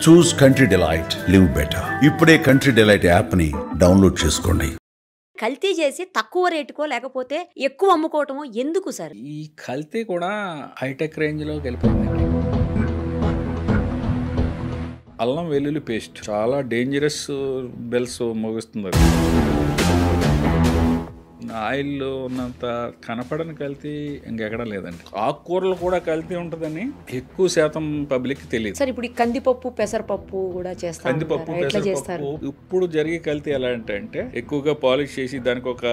చూస్ country delight, live better. ఇప్పుడే country delight app ని download చేసుకోండి. కల్తీ చేసి తక్కువ రేటుకో లేకపోతే ఎక్కువ అమ్ముకోవటమో ఎందుకు సార్? ఈ కల్తీ కూడా హైటెక్ రేంజ్లోకి వెళ్ళిపోయిందండి. అల్లం వెల్లుల్లి పేస్ట్ చాలా డేంజరస్ బెల్స్ మోగిస్తుంది. అది ఆయిల్లో ఉన్నంత కనపడని కల్తీ ఇంకెక్కడ లేదండి. ఆకుకూరలు కూడా కల్తీ ఉంటుందని ఎక్కువ శాతం పబ్లిక్ తెలియదు సార్. ఇప్పుడు కందిపప్పు పెసరపప్పు కూడా చేస్తారు. కందిపప్పు పెసరపప్పు ఇప్పుడు జరిగే కల్తీ ఎలా అంటే ఎక్కువగా పాలిష్ చేసి దానికి ఒక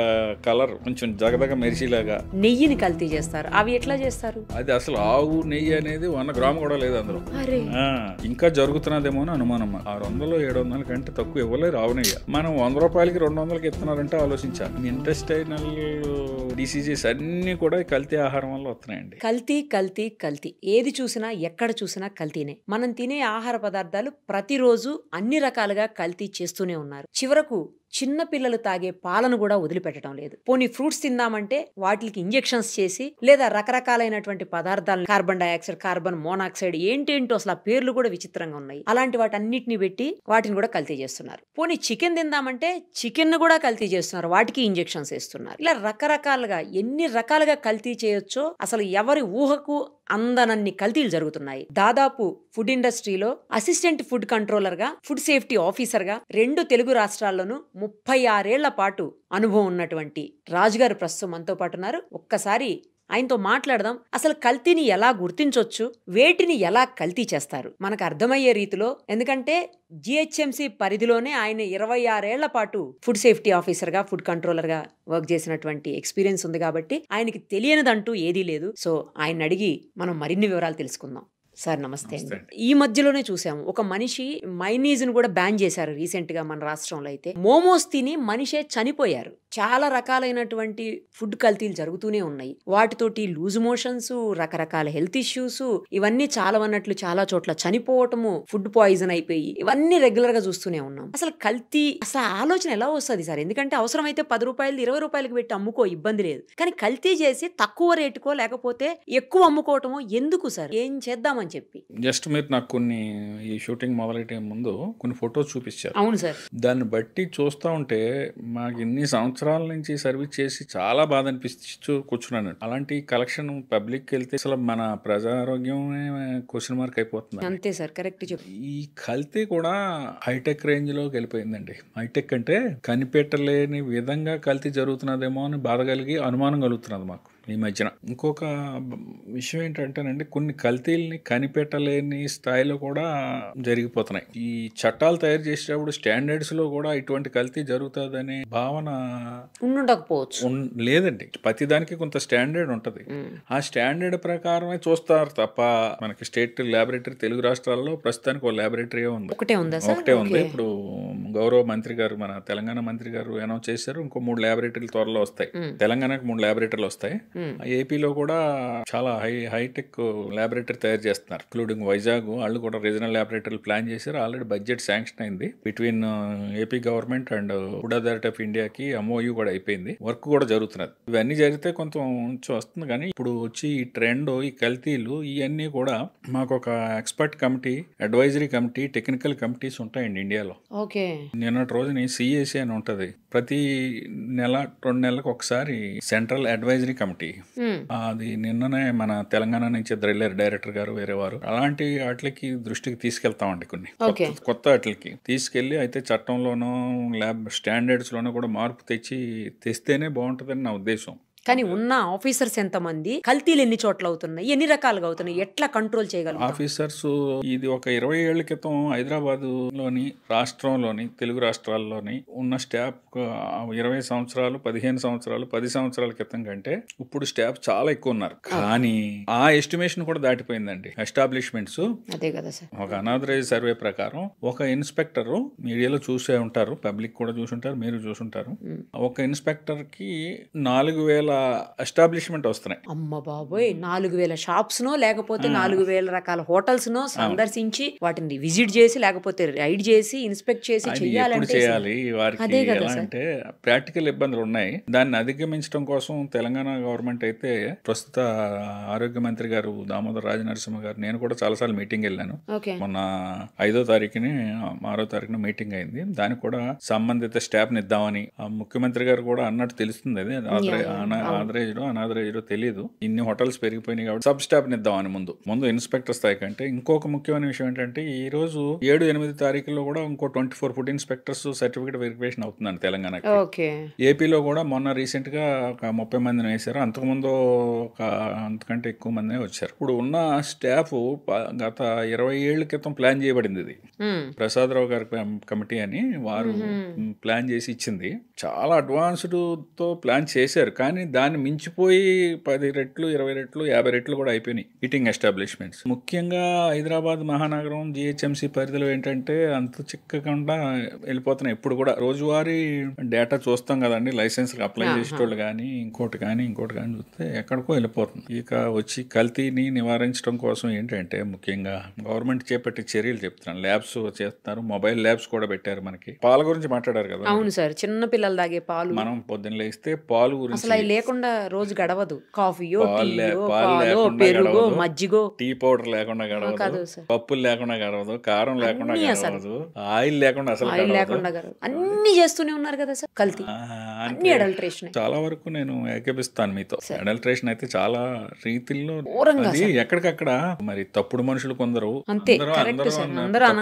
కలర్ కొంచెం జగదగ మెరిసిలాగా నెయ్యిని కల్తీ చేస్తారు. అవి ఎట్లా చేస్తారు? అది అసలు ఆవు నెయ్యి అనేది 100 గ్రాము కూడా లేదు అందులో. ఇంకా జరుగుతున్నదేమో అని అనుమానం. 600 700 కంటే తక్కువ ఇవ్వలేరు ఆవు నెయ్యి. మనం 100 రూపాయలకి 200కి ఇస్తున్నారంటే ఆలోచించాలి. ఇంట్రెస్ట్ డిసీజెస్ అన్ని కూడా కల్తీ ఆహారం వల్ల వస్తున్నాయండి. కల్తీ కల్తీ కల్తీ, ఏది చూసినా ఎక్కడ చూసినా కల్తీనే. మనం తినే ఆహార పదార్థాలు ప్రతిరోజు అన్ని రకాలుగా కల్తీ చేస్తూనే ఉన్నారు. చివరకు చిన్న పిల్లలు తాగే పాలను కూడా వదిలిపెట్టడం లేదు. పోనీ ఫ్రూట్స్ తిందామంటే వాటికి ఇంజెక్షన్స్ చేసి లేదా రకరకాలైనటువంటి పదార్థాలను కార్బన్ డైఆక్సైడ్, కార్బన్ మోనాక్సైడ్ ఏంటేంటో అసలు ఆ పేర్లు కూడా విచిత్రంగా ఉన్నాయి. అలాంటి వాటన్నిటిని పెట్టి వాటిని కూడా కల్తీ చేస్తున్నారు. పోనీ చికెన్ తిందామంటే చికెన్ కూడా కల్తీ చేస్తున్నారు, వాటికి ఇంజెక్షన్స్ వేస్తున్నారు. ఇలా రకరకాలుగా ఎన్ని రకాలుగా కల్తీ చేయొచ్చో అసలు ఎవరి ఊహకు అందనన్ని కల్తీలు జరుగుతున్నాయి. దాదాపు ఫుడ్ ఇండస్ట్రీలో అసిస్టెంట్ ఫుడ్ కంట్రోలర్ గా, ఫుడ్ సేఫ్టీ ఆఫీసర్ గా 2 తెలుగు రాష్ట్రాల్లోనూ 36 ఏళ్ల పాటు అనుభవం ఉన్నటువంటి రాజుగారు ప్రస్తుతం మనతో పాటు ఉన్నారు. ఒక్కసారి ఆయనతో మాట్లాడదాం. అసలు కల్తీని ఎలా గుర్తించవచ్చు, వేటిని ఎలా కల్తీ చేస్తారు మనకు అర్థమయ్యే రీతిలో. ఎందుకంటే జిహెచ్ఎంసి పరిధిలోనే ఆయన 26 ఏళ్ల పాటు ఫుడ్ సేఫ్టీ ఆఫీసర్ గా, ఫుడ్ కంట్రోలర్ గా వర్క్ చేసినటువంటి ఎక్స్పీరియన్స్ ఉంది కాబట్టి ఆయనకి తెలియనిదంటూ ఏదీ లేదు. సో ఆయన అడిగి మనం మరిన్ని వివరాలు తెలుసుకుందాం. సార్ నమస్తే అండి. ఈ మధ్యలోనే చూసాము ఒక మనిషి మైనీస్ ను కూడా బ్యాన్ చేశారు రీసెంట్ గా మన రాష్ట్రంలో. అయితే మోమోస్ తిని మనిషే చనిపోయారు. చాలా రకాలైనటువంటి ఫుడ్ కల్తీలు జరుగుతూనే ఉన్నాయి. వాటితోటి లూజ్ మోషన్స్, రకరకాల హెల్త్ ఇష్యూస్, ఇవన్నీ చాలా అన్నట్లు చాలా చోట్ల చనిపోవటము, ఫుడ్ పాయిజన్ అయిపోయి ఇవన్నీ రెగ్యులర్ గా చూస్తూనే ఉన్నాం. అసలు కల్తీ అసలు ఆలోచన ఎలా వస్తుంది సార్? ఎందుకంటే అవసరమైతే 10 రూపాయలు 20 రూపాయలకి పెట్టి అమ్ముకో, ఇబ్బంది లేదు. కానీ కల్తీ చేసి తక్కువ రేటుకో లేకపోతే ఎక్కువ అమ్ముకోవటమో ఎందుకు సార్? ఏం చేద్దామని చెప్పి జస్ట్ మీరు నాకు కొన్ని ఈ షూటింగ్ మొదలెట్టే ముందు కొన్ని ఫోటోస్ చూపించారు. అవును సార్. దాన్ని బట్టి చూస్తూ ఉంటే మాకు ఇన్ని సంవత్సరాల నుంచి సర్వీస్ చేసి చాలా బాధ అనిపిస్తూ కూర్చున్నాను. అలాంటి కలెక్షన్ పబ్లిక్ వెళ్తే అసలు మన ప్రజారోగ్యం క్వశ్చన్ మార్క్ అయిపోతుంది. అంతే సార్, కరెక్ట్ చెప్పు. ఈ కల్తీ కూడా హైటెక్ రేంజ్ లోకి వెళ్ళిపోయిందండి. హైటెక్ అంటే కనిపెట్టలేని విధంగా కల్తీ జరుగుతున్నదేమో అని బాధ కలిగి అనుమానం కలుగుతున్నది మాకు ఈ మధ్యన. ఇంకొక విషయం ఏంటంటేనండి, కొన్ని కల్తీల్ని కనిపెట్టలేని స్థాయిలో కూడా జరిగిపోతున్నాయి. ఈ చట్టాలు తయారు చేసేటప్పుడు స్టాండర్డ్స్ లో కూడా ఇటువంటి కల్తీ జరుగుతుందనే భావన ఉండకపోవచ్చు. లేదండి. ప్రతిదానికి కొంత స్టాండర్డ్ ఉంటది. ఆ స్టాండర్డ్ ప్రకారమే చూస్తారు తప్ప మనకి స్టేట్ ల్యాబొరేటరీ తెలుగు రాష్ట్రాల్లో ప్రస్తుతానికి ఒక ల్యాబొరేటరీ ఉంది. ఒకటే ఉందా? ఒకటే ఉంది. ఇప్పుడు గౌరవ మంత్రి గారు, మన తెలంగాణ మంత్రి గారు అనౌన్స్ చేశారు, ఇంకో 3 ల్యాబొరేటరీలు త్వరలో వస్తాయి. తెలంగాణకు 3 ల్యాబొరేటరీలు వస్తాయి. ఏపీలో కూడా చాలా హైటెక్ ల్యాబొరేటరీ తయారు చేస్తున్నారు, ఇంక్లూడింగ్ వైజాగ్. వాళ్ళు కూడా రీజనల్ ల్యాబొరేటరీలు ప్లాన్ చేశారు. ఆల్రెడీ బడ్జెట్ శాంక్షన్ అయింది between AP government and food authority of ఇండియాకి. MOU కూడా అయిపోయింది, వర్క్ కూడా జరుగుతున్నది. ఇవన్నీ జరిగితే కొంచెం వస్తుంది. కానీ ఇప్పుడు వచ్చి ఈ ట్రెండ్, ఈ కల్తీలు ఇవన్నీ కూడా మాకు ఒక expert committee, advisory committee, technical committees ఉంటాయండి ఇండియాలో. నిన్నటి రోజుని CAC అని ఉంటది. ప్రతి నెల 2 నెలలకు ఒకసారి సెంట్రల్ అడ్వైజరీ కమిటీ. అది నిన్ననే మన తెలంగాణ నుంచి డైరెక్టర్ గారు వేరే వారు అలాంటి వాటికి దృష్టికి తీసుకెళ్తామండి. కొన్ని కొత్త వాటికి తీసుకెళ్లి అయితే చట్టంలోనూ ల్యాబ్ స్టాండర్డ్స్ లోనూ కూడా మార్పు తెస్తేనే బాగుంటుందని నా ఉద్దేశం. కానీ ఉన్న ఆఫీసర్స్ ఎంతమంది, కల్తీలు ఎన్ని చోట్ల అవుతున్నాయి, ఎన్ని రకాలుగా అవుతున్నాయి, ఎట్లా కంట్రోల్ చేయగలం? ఆఫీసర్స్ ఇది ఒక 20 ఏళ్ల క్రితం హైదరాబాద్ లోని రాష్ట్రంలోని తెలుగు రాష్ట్రాల్లోని ఉన్న స్టాఫ్ 20 సంవత్సరాలు 15 సంవత్సరాలు 10 సంవత్సరాల క్రితం కంటే ఇప్పుడు స్టాఫ్ చాలా ఎక్కువ ఉన్నారు. కానీ ఆ ఎస్టిమేషన్ కూడా దాటిపోయిందండి. ఎస్టాబ్లిష్మెంట్స్ అదే కదా సార్. ఒక అనాథరైజ్ సర్వే ప్రకారం ఒక ఇన్స్పెక్టర్, మీడియాలో చూసే ఉంటారు, పబ్లిక్ కూడా చూసుంటారు, మీరు చూసుంటారు, ఒక ఇన్స్పెక్టర్ కి 4000 ఎస్టాబ్లిష్మెంట్ వస్తున్నాయి. అమ్మ బాబోయ్, 4000 షాప్స్ నో లేకపోతే 4000 రకాల హోటల్స్ నో సందర్శించి వాటిని విజిట్ చేసి లేకపోతే రైడ్ చేసి ఇన్స్పెక్ట్ చేసి ఎప్పుడు చేయాలి వారికి ఎలా అంటే ప్రాక్టికల్ ఇబ్బందులు ఉన్నాయి. దాన్ని అధిగమించడం కోసం తెలంగాణ గవర్నమెంట్ అయితే ప్రస్తుత ఆరోగ్య మంత్రి గారు దామోదర్ రాజనరసింహ గారు, నేను కూడా చాలాసార్లు మీటింగ్ వెళ్ళాను. మొన్న 5వ తారీఖుని 6వ తారీఖున మీటింగ్ అయింది. దానికి కూడా సంబంధిత స్టాఫ్ ని ఇద్దామని ముఖ్యమంత్రి గారు కూడా అన్నట్టు తెలుస్తుంది. అది అనాథరైజ్లో తెలియదు. ఇన్ని హోటల్స్ పెరిగిపోయినాయి కాబట్టి సబ్ స్టాఫ్ ని ఇద్దామని ముందు ఇన్స్పెక్టర్ స్థాయి కంటే. ఇంకొక ముఖ్యమైన విషయం ఏంటంటే ఈ రోజు 7-8 తారీఖుల్లో కూడా ఇంకో 24 ఫుడ్ ఇన్స్పెక్టర్స్ సర్టిఫికేట్ వెరిఫికేషన్ అవుతుందండి తెలంగాణకి. ఏపీలో కూడా మొన్న రీసెంట్ గా ఒక 30 మందిని వేశారు. అంతకుముందు అంతకంటే ఎక్కువ మంది వచ్చారు. ఇప్పుడు ఉన్న స్టాఫ్ గత 20 ఏళ్ల క్రితం ప్లాన్ చేయబడింది. ఇది ప్రసాదరావు గారి కమిటీ అని వారు ప్లాన్ చేసి ఇచ్చింది. చాలా అడ్వాన్స్డ్ తో ప్లాన్ చేశారు. కానీ దాన్ని మించిపోయి 10 రెట్లు 20 రెట్లు 50 రెట్లు కూడా అయిపోయినాయి ఈటింగ్ ఎస్టాబ్లిష్మెంట్స్. ముఖ్యంగా హైదరాబాద్ మహానగరం జిహెచ్ఎంసీ పరిధిలో ఏంటంటే అంత చిక్కకుండా వెళ్ళిపోతున్నాయి. ఇప్పుడు కూడా రోజువారీ డేటా చూస్తాం కదండి, లైసెన్స్ అప్లై చేసేటోళ్ళు కానీ ఇంకోటి కానీ చూస్తే ఎక్కడికో వెళ్ళిపోతుంది. ఇక వచ్చి కల్తీని నివారించడం కోసం ఏంటంటే ముఖ్యంగా గవర్నమెంట్ చేపట్టే చర్యలు చెప్తున్నాను. ల్యాబ్స్ చేస్తున్నారు, మొబైల్ ల్యాబ్స్ కూడా పెట్టారు. మనకి పాల గురించి మాట్లాడారు కదా. అవును సార్, చిన్న పిల్లలు తాగే పాలు మనం పొద్దున్న లేస్తే పాలు గురించి అసలు లేకుండా రోజు గడవదు. కాఫీయో పాలు పెరుగో మజ్జిగో టీ పౌడర్ లేకుండా గడవదు, పప్పులు లేకుండా గడవదు, కారం లేకుండా గడవదు, ఆయిల్ లేకుండా అసలు అన్ని చేస్తూనే ఉన్నారు కదా సార్. కల్తీ అన్ని అడల్ట్రేషన్. చాలా వరకు నేను ఏకీపిస్తాను మీతో. అడల్ట్రేషన్ అయితే చాలా రీతిలో అది ఎక్కడికక్కడ మరి తప్పుడు మనుషులు కొందరు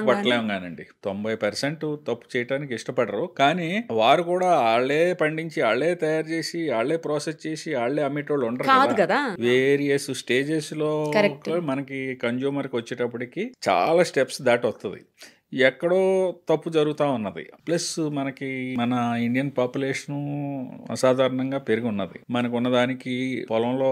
పట్టలేం కానండి. 90% తప్పు చేయడానికి ఇష్టపడరు. కానీ వారు కూడా వాళ్ళే పండించి వాళ్ళే తయారు చేసి వాళ్ళే ప్రాసెస్ చేసి వాళ్ళే అమ్మేటోళ్ళు ఉంటారు కదా. వేరియస్ స్టేజెస్ లో మనకి కన్జ్యూమర్ కి వచ్చేటప్పటికి చాలా స్టెప్స్ దాటి వస్తుంది. ఎక్కడో తప్పు జరుగుతూ ఉన్నది. ప్లస్ మనకి మన ఇండియన్ పాపులేషన్ అసాధారణంగా పెరిగి ఉన్నది. మనకు ఉన్నదానికి పొలంలో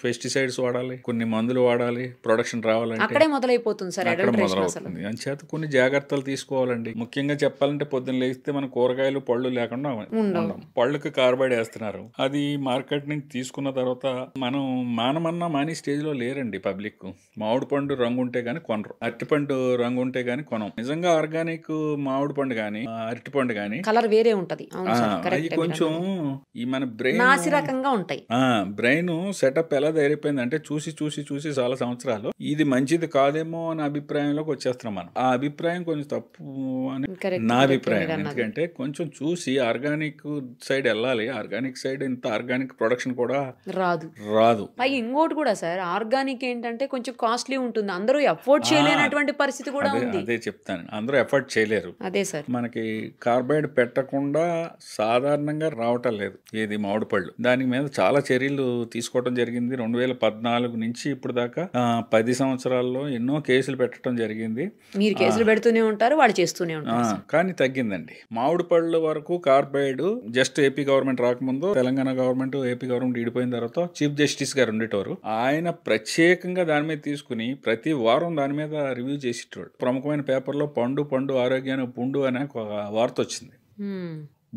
పెస్టిసైడ్స్ వాడాలి, కొన్ని మందులు వాడాలి, ప్రొడక్షన్ రావాలంటే అక్కడే మొదలైపోతుంది సార్. అక్కడ మొదలవుతుంది. అంచేత కొన్ని జాగ్రత్తలు తీసుకోవాలండి. ముఖ్యంగా చెప్పాలంటే పొద్దున్న లేస్తే మన కూరగాయలు పళ్ళు లేకుండా ఉండవు. పళ్ళుకి కార్బైడ్ వేస్తున్నారు. అది మార్కెట్ నుంచి తీసుకున్న తర్వాత మనం మాని స్టేజ్ లో లేరండి పబ్లిక్. మామిడి పండు రంగు ఉంటే గానీ కొనరు, అరటిపండు రంగు ఉంటే గానీ కొనం. నిజంగా ఆర్గానిక్ మామిడి పండు గానీ అరటి పండు గానీ కలర్ వేరే ఉంటది. అది కొంచెం ఈ మన బ్రెయిన్ నాసిరకంగా ఉంటాయి. బ్రెయిన్ సెటప్ ఎలా తయారైపోయింది అంటే చూసి చాలా సంవత్సరాలు ఇది మంచిది కాదేమో అనే అభిప్రాయంలోకి వచ్చేస్తున్నాం మనం. ఆ అభిప్రాయం కొంచెం తప్పు అని నా అభిప్రాయం. ఎందుకంటే కొంచెం చూసి ఆర్గానిక్ సైడ్ వెళ్ళాలి. ఆర్గానిక్ సైడ్ ఇంత ఆర్గానిక్ ప్రొడక్షన్ కూడా రాదు. ఇంకోటి కూడా సార్, ఆర్గానిక్ ఏంటంటే కొంచెం కాస్ట్లీ ఉంటుంది. అందరూ అఫోర్డ్ చేయలేనటువంటి పరిస్థితి కూడా ఉంది. అదే చెప్తాను, అందరూ ఎఫర్ట్ చేయలేరు. అదే సార్, మనకి కార్బైడ్ పెట్టకుండా సాధారణంగా రావటం లేదు ఏది మామిడి పళ్ళు. దాని మీద చాలా చర్యలు తీసుకోవడం జరిగింది. 2014 నుంచి ఇప్పుడు దాకా 10 సంవత్సరాల్లో ఎన్నో కేసులు పెట్టడం జరిగింది. మీరు కేసులు పెడుతూనే ఉంటారు, వాళ్ళు చేస్తూనే ఉంటారు. కానీ తగ్గిందండి. మామిడి పళ్ళు వరకు కార్బైడ్ జస్ట్ ఏపీ గవర్నమెంట్ రాకముందు తెలంగాణ గవర్నమెంట్ ఏపీ గవర్నమెంట్ విడిపోయిన తర్వాత చీఫ్ జస్టిస్ గారు ఉండేటోరు. ఆయన ప్రత్యేకంగా దాని మీద తీసుకుని ప్రతి వారం దాని మీద రివ్యూ చేసేటోడు. ప్రముఖమైన పేపర్లో పండు ఆరోగ్యానికి పుండు అనే ఒక వార్త వచ్చింది.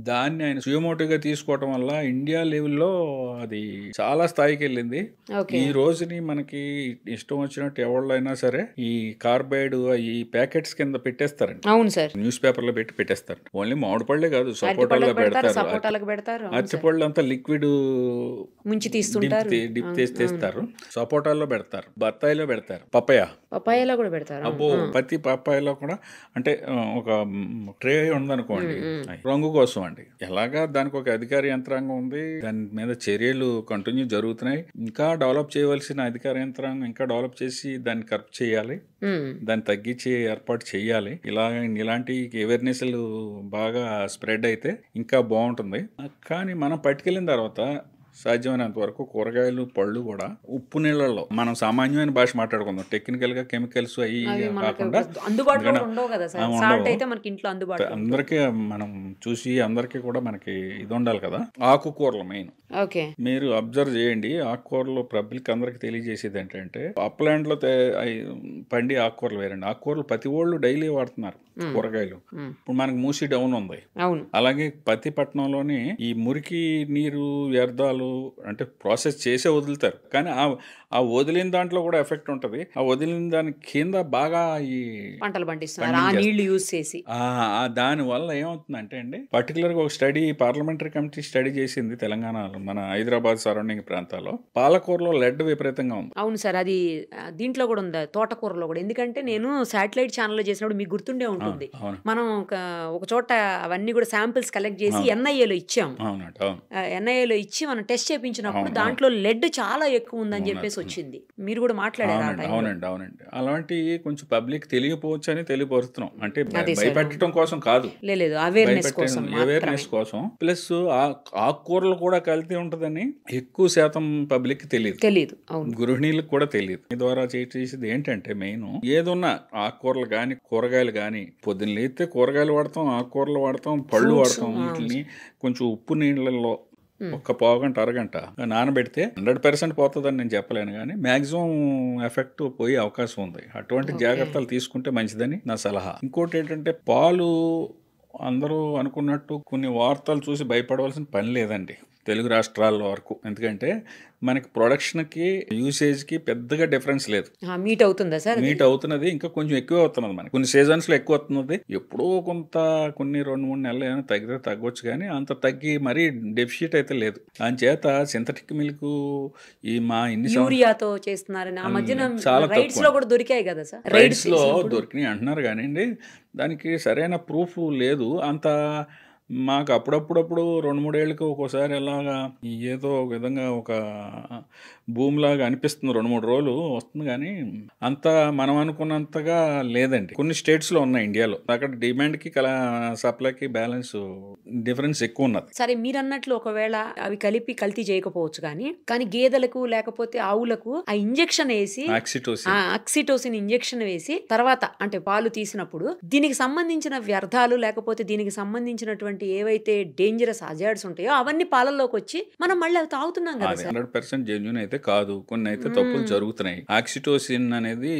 దాన్ని ఆయన సుయమోటోగా తీసుకోవటం వల్ల ఇండియా లెవెల్లో అది చాలా స్థాయికి వెళ్ళింది. ఈ రోజుని మనకి ఇష్టం వచ్చినట్టు ఎవళ్ళైనా సరే ఈ కార్బైడ్ ఈ ప్యాకెట్స్ కింద పెట్టేస్తారండి. అవును సార్, న్యూస్ పేపర్ లో పెట్టేస్తారు. ఓన్లీ మామిడి పళ్ళే కాదు, సపోటాలో పెడతారు. అరటిపళ్ళు అంతా లిక్విడ్ డిప్ తీస్తారు. సపోటాల్లో పెడతారు, బత్తాయిలో పెడతారు, పపాయాలో కూడా పెడతారు. అబ్బో, ప్రతి పపాయాలో కూడా అంటే ఒక ట్రే ఉందనుకోండి రంగు కోసం అండి. ఎలాగా దానికి ఒక అధికార యంత్రాంగం ఉంది. దాని మీద చర్యలు కంటిన్యూ జరుగుతున్నాయి. ఇంకా డెవలప్ చేయవలసిన అధికార యంత్రాంగం ఇంకా డెవలప్ చేసి దాన్ని కరెక్ట్ చేయాలి, దాన్ని తగ్గించి ఏర్పాటు చేయాలి. ఇలాంటి అవేర్నెస్లు బాగా స్ప్రెడ్ అయితే ఇంకా బాగుంటుంది. కానీ మనం పట్టుకెళ్ళిన తర్వాత సాధ్యమైనంత వరకు కూరగాయలు పళ్ళు కూడా ఉప్పు నీళ్ళలో, మనం సామాన్యమైన భాష మాట్లాడుకుందాం, టెక్నికల్ గా కెమికల్స్ అవి కాకుండా అందరికీ మనం చూసి అందరికీ కూడా మనకి ఇది ఉండాలి కదా. ఆకుకూరలు మెయిన్ మీరు అబ్జర్వ్ చేయండి. ఆకుకూరలు పబ్లిక్ అందరికి తెలియజేసేది ఏంటంటే అప్లాండ్ లో పండి ఆకుకూరలు వేరండి. ఆకుకూరలు ప్రతి వాళ్ళు డైలీ వాడుతున్నారు కూరగాయలు. ఇప్పుడు మనకి మూసి డౌన్ ఉంది. అలాగే ప్రతి పట్టణంలోని ఈ మురికి నీరు వ్యర్థాలు పాలు అంటే ప్రాసెస్ చేసే వదులుతారు, కానీ ఆ వదిలిన దాంట్లో కూడా ఎఫెక్ట్ ఉంటుంది. ఆ వదిలిన దాని కింద బాగా ఈ పంటలు పండిస్తున్నారు ఆ నీళ్లు యూజ్ చేసి. దాని వల్ల ఏమవుతుందంటే అండి, పర్టికులర్గా ఒక స్టడీ పార్లమెంటరీ కమిటీ స్టడీ చేసింది తెలంగాణలో, మన హైదరాబాద్ సరౌండింగ్ ప్రాంతాల్లో పాలకూరలో లెడ్ విపరీతంగా ఉంది. అవును సార్, అది దీంట్లో కూడా ఉంది, తోటకూరలో కూడా. ఎందుకంటే నేను శాటిలైట్ ఛానల్లో చేసినప్పుడు మీకు గుర్తుండే ఉంటుంది, మనం ఒక చోట అవన్నీ కూడా శాంపిల్స్ కలెక్ట్ చేసి ఎన్ఐఏలో ఇచ్చాము. ఎన్ఐఏలో ఇచ్చి మనం టెస్ట్ చేయించినప్పుడు దాంట్లో లెడ్ చాలా ఎక్కువ ఉందని చెప్పేసి వచ్చింది. మీరు కూడా మాట్లాడారు. అవునండి. అలాంటివి కొంచెం పబ్లిక్ తెలియపోవచ్చు అని తెలియపరుస్తున్నాం. అంటే భయపెట్టడం కోసం కాదు, లేదు, అవేర్నెస్ కోసం. ప్లస్ ఆకుకూరలు కూడా కల్తీ ఉంటుందని ఎక్కువ శాతం పబ్లిక్ తెలియదు, గృహిణీలకు కూడా తెలియదు. ఈ ద్వారా చేసేది ఏంటంటే మెయిన్ ఏదున్నా ఆకుకూరలు కానీ కూరగాయలు కానీ, పొద్దున్న లేస్తే కూరగాయలు వాడతాం, ఆకుకూరలు వాడతాం, పళ్ళు వాడతాం. వీటిని కొంచెం ఉప్పు నీళ్ళల్లో ఒక పావుగంట అరగంట నానబెడితే 100% పోతుందని నేను చెప్పలేను, కానీ మ్యాక్సిమం ఎఫెక్ట్ పోయే అవకాశం ఉంది. అటువంటి జాగ్రత్తలు తీసుకుంటే మంచిదని నా సలహా. ఇంకోటి ఏంటంటే, పాలు అందరూ అనుకున్నట్టు కొన్ని వార్తలు చూసి భయపడవలసిన పని లేదండి తెలుగు రాష్ట్రాల వరకు. ఎందుకంటే మనకి ప్రొడక్షన్కి యూసేజ్కి పెద్దగా డిఫరెన్స్ లేదు. మీట్ అవుతుందా సార్? మీట్ అవుతున్నది, ఇంకా కొంచెం ఎక్కువ అవుతున్నది. మనకి కొన్ని సీజన్స్లో ఎక్కువ అవుతున్నది, ఎప్పుడో కొంత కొన్ని 2-3 నెలలు ఏమైనా తగ్గితే తగ్గొచ్చు, కానీ అంత తగ్గి మరీ డెఫిషిట్ అయితే లేదు. దానిచేత సింథటిక్ మిల్క్ ఈ మా యూరియాతో చేస్తున్నారని ఆ మధ్యన చాలా రైట్స్ లో కూడా దొరికాయి కదా సార్, రైట్స్ లో దొరికినాయి అంటున్నారు, కానీ దానికి సరైన ప్రూఫ్ లేదు అంత. మాకు అప్పుడప్పుడు 2-3 ఏళ్ళకి ఒక్కోసారి ఎలాగా ఏదో ఒక విధంగా ఒక భూమిలాగా అనిపిస్తుంది, 2-3 రోజులు వస్తుంది, కానీ అంత మనం అనుకున్నంతగా లేదండి. కొన్ని స్టేట్స్లో ఉన్నాయి ఇండియాలో, అక్కడ డిమాండ్కి సప్లైకి బ్యాలెన్స్ డిఫరెన్స్ ఎక్కువ ఉన్నది. సరే, మీరు అన్నట్లు ఒకవేళ అవి కలిపి కల్తీ చేయకపోవచ్చు, కానీ గేదెలకు లేకపోతే ఆవులకు ఆ ఇంజెక్షన్ వేసి ఆక్సిటోసిన్ ఇంజెక్షన్ వేసి తర్వాత అంటే పాలు తీసినప్పుడు దీనికి సంబంధించిన వ్యర్థాలు లేకపోతే దీనికి సంబంధించినటువంటి ఏవైతే డేంజరస్ హజార్డ్స్ ఉంటాయో అవన్నీ పాలల్లోకి వచ్చి మనం మళ్ళీ అవి తాగుతున్నాం కదా. 100% జెన్యూన్ అయితే కాదు, కొన్ని అయితే తప్పులు జరుగుతున్నాయి. ఆక్సిటోసిన్ అనేది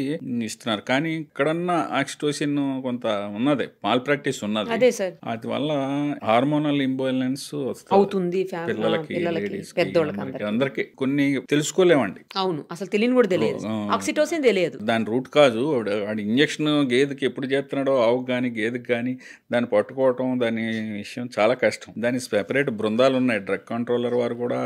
ఇస్తున్నారు, కానీ ఇక్కడన్నా ఆక్సిటోసిన్ కొంత ఉన్నది, మాల్ ప్రాక్టీస్ ఉన్నది. అదే సార్, అది వల్ల హార్మోనల్ ఇంబాలెన్స్ అవుతుంది పిల్లలకి, పెద్దోళ్ళకి, అందరికి. కొన్ని తెలుసుకోలేమండి. అవును, అసలు తెలియని కూడా తెలియదు, ఆక్సిటోసిన్ తెలియదు. దాని రూట్ కాజు వాడి ఇంజక్షన్ గేదెకి ఎప్పుడు చేస్తున్నాడో, ఆవుకు కానీ గేదెకి కానీ దాన్ని పట్టుకోవటం, దాని విషయం చాలా కష్టం. దానికి సెపరేట్ బృందాలు ఉన్నాయి, డ్రగ్ కంట్రోలర్ వారు కూడా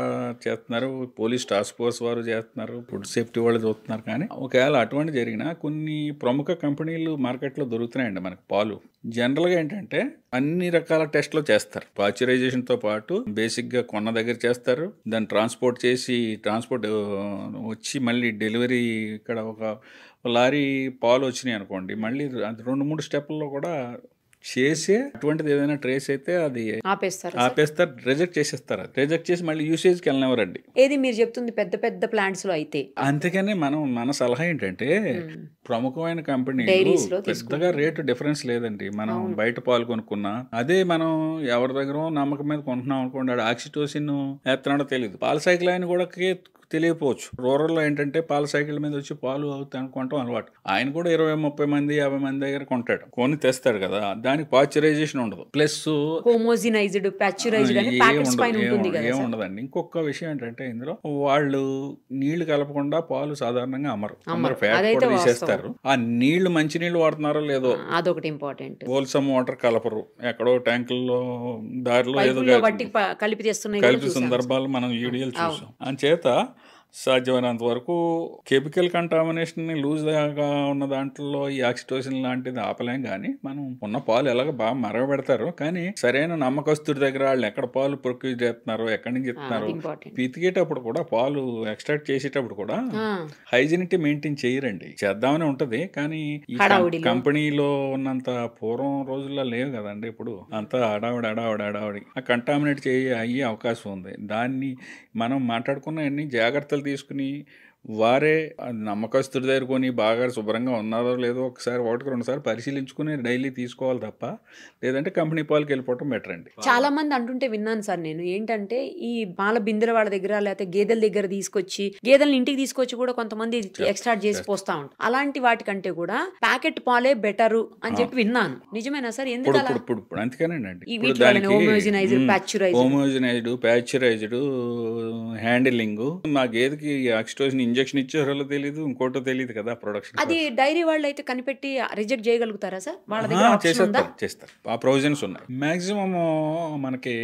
చేస్తున్నారు, పోలీస్ టాస్క్ ఫోర్స్ వారు చేస్తున్నారు, ఫుడ్ సేఫ్టీ వాళ్ళు చూస్తున్నారు. కానీ ఒకవేళ అటువంటి జరిగినా కొన్ని ప్రముఖ కంపెనీలు మార్కెట్లో దొరుకుతున్నాయండి మనకు పాలు. జనరల్గా ఏంటంటే అన్ని రకాల టెస్ట్లు చేస్తారు, పాశ్చరైజేషన్తో పాటు బేసిక్గా కొన్న దగ్గర చేస్తారు, దాన్ని ట్రాన్స్పోర్ట్ వచ్చి మళ్ళీ డెలివరీ. ఇక్కడ ఒక లారీ పాలు వచ్చినాయి అనుకోండి, మళ్ళీ 2-3 స్టెప్లలో కూడా చేసి అటువంటిది ఏదైనా ట్రేస్ అయితే అది ఆపేస్తారు, రిజెక్ట్ చేసేస్తారు. అది రిజెక్ట్ చేసి మళ్ళీ యూసేజ్కి వెళ్ళినవారండి. ఏది మీరు చెప్తుంది పెద్ద ప్లాంట్స్ లో అయితే. అందుకని మన సలహా ఏంటంటే, ప్రముఖమైన కంపెనీ పెద్దగా రేటు డిఫరెన్స్ లేదండి. మనం బయట పాలు కొనుక్కున్నా అదే మనం ఎవరి దగ్గర నమ్మకం మీద కొంటున్నాం అనుకోండి, ఆడు ఆక్సిటోసిన్ ఎత్తనాడో తెలియదు, పాల సైకిల్ ఆయన కూడా తెలియకపోవచ్చు. రూరల్లో ఏంటంటే పాల సైకిల్ మీద వచ్చి పాలు అవుతాయి అనుకుంటాం అలవాటు. ఆయన కూడా 20-30 మంది 50 మంది దగ్గర కొంటాడు, కొని తెస్తాడు కదా, దానికి పాశ్చరైజేషన్ ఉండదు, ప్లస్ ఏముండదండి. ఇంకొక విషయం ఏంటంటే, ఇందులో వాళ్ళు నీళ్లు కలపకుండా పాలు సాధారణంగా అమ్మరు ఫ్యాట్ కూడా తీసేస్తారు. ఆ నీళ్లు మంచి నీళ్లు వాడుతున్నారో లేదో అదొకటి ఇంపార్టెంట్. హోల్సమ్ వాటర్ కలపరు, ఎక్కడో ట్యాంకుల్లో దారిలో ఏదో కలిపి సందర్భాలు మనం వీడియోలు చూసాం. అంచేత సాధ్యమైనంత వరకు కెమికల్ కంటామినేషన్ లూజ్గా ఉన్న దాంట్లో ఈ ఆక్సిటోసిన్ లాంటిది ఆపలేం, కానీ మనం ఉన్న పాలు ఎలాగ బాగా మరగబెడతారు, కానీ సరైన నమ్మకస్తుడి దగ్గర వాళ్ళు ఎక్కడ పాలు ప్రొక్యూర్ చేస్తున్నారో, ఎక్కడి నుంచి చెప్తున్నారో, పితికేటప్పుడు కూడా పాలు ఎక్స్ట్రాక్ట్ చేసేటప్పుడు కూడా హైజీనిటీ మెయింటైన్ చేయరండి. చేద్దామని ఉంటది, కానీ ఈ కంపెనీలో ఉన్నంత పూర్వం రోజుల్లో లేవు కదండి. ఇప్పుడు అంతా అడావిడి ఆ కంటామినేట్ అయ్యే అవకాశం ఉంది. దాన్ని మనం మాట్లాడుకున్న అన్ని జాగ్రత్తలు తీసుకుని వారే నమ్మకస్తుడి దగ్గర కొని బాగా శుభ్రంగా ఉన్నారో లేదో ఒకసారి 1-2 సార్లు పరిశీలించుకుని డైలీ తీసుకోవాలి తప్ప, లేదంటే కంపెనీ పాలకి వెళ్ళిపోవటం బెటర్ అండి. చాలా మంది అంటుంటే విన్నాను సార్ నేను, ఏంటంటే ఈ పాల బిందెల వాళ్ళ దగ్గర లేకపోతే గేదెల దగ్గర తీసుకొచ్చి, గేదెలను ఇంటికి తీసుకొచ్చి కూడా కొంతమంది ఎక్స్ట్రా చేసి పోస్తా ఉంటారు. అలాంటి వాటికంటే కూడా ప్యాకెట్ పాలే బెటరు అని చెప్పి విన్నాను. నిజమేనా సార్? ఎందుకు అలా? ఇప్పుడు అందుకేనండి హోమోజనైజ్డ్, ప్యాస్చరైజ్డ్ హ్యాండిలింగ్. మా గేదెకి ఆక్సిటోసిన్ ఇంజెక్షన్ ఇచ్చారో తెలియదు, ఇంకోటో తెలియదు కదా ప్రొడక్షన్. అది డైరీ వాళ్ళు అయితే కనిపెట్టి రిజెక్ట్ చేయగలుగుతారా సార్? వాళ్ళ దగ్గర చేస్తారు. ఆ ప్రొవిజన్స్ ఉన్నాయి. మాక్సిమం మనకి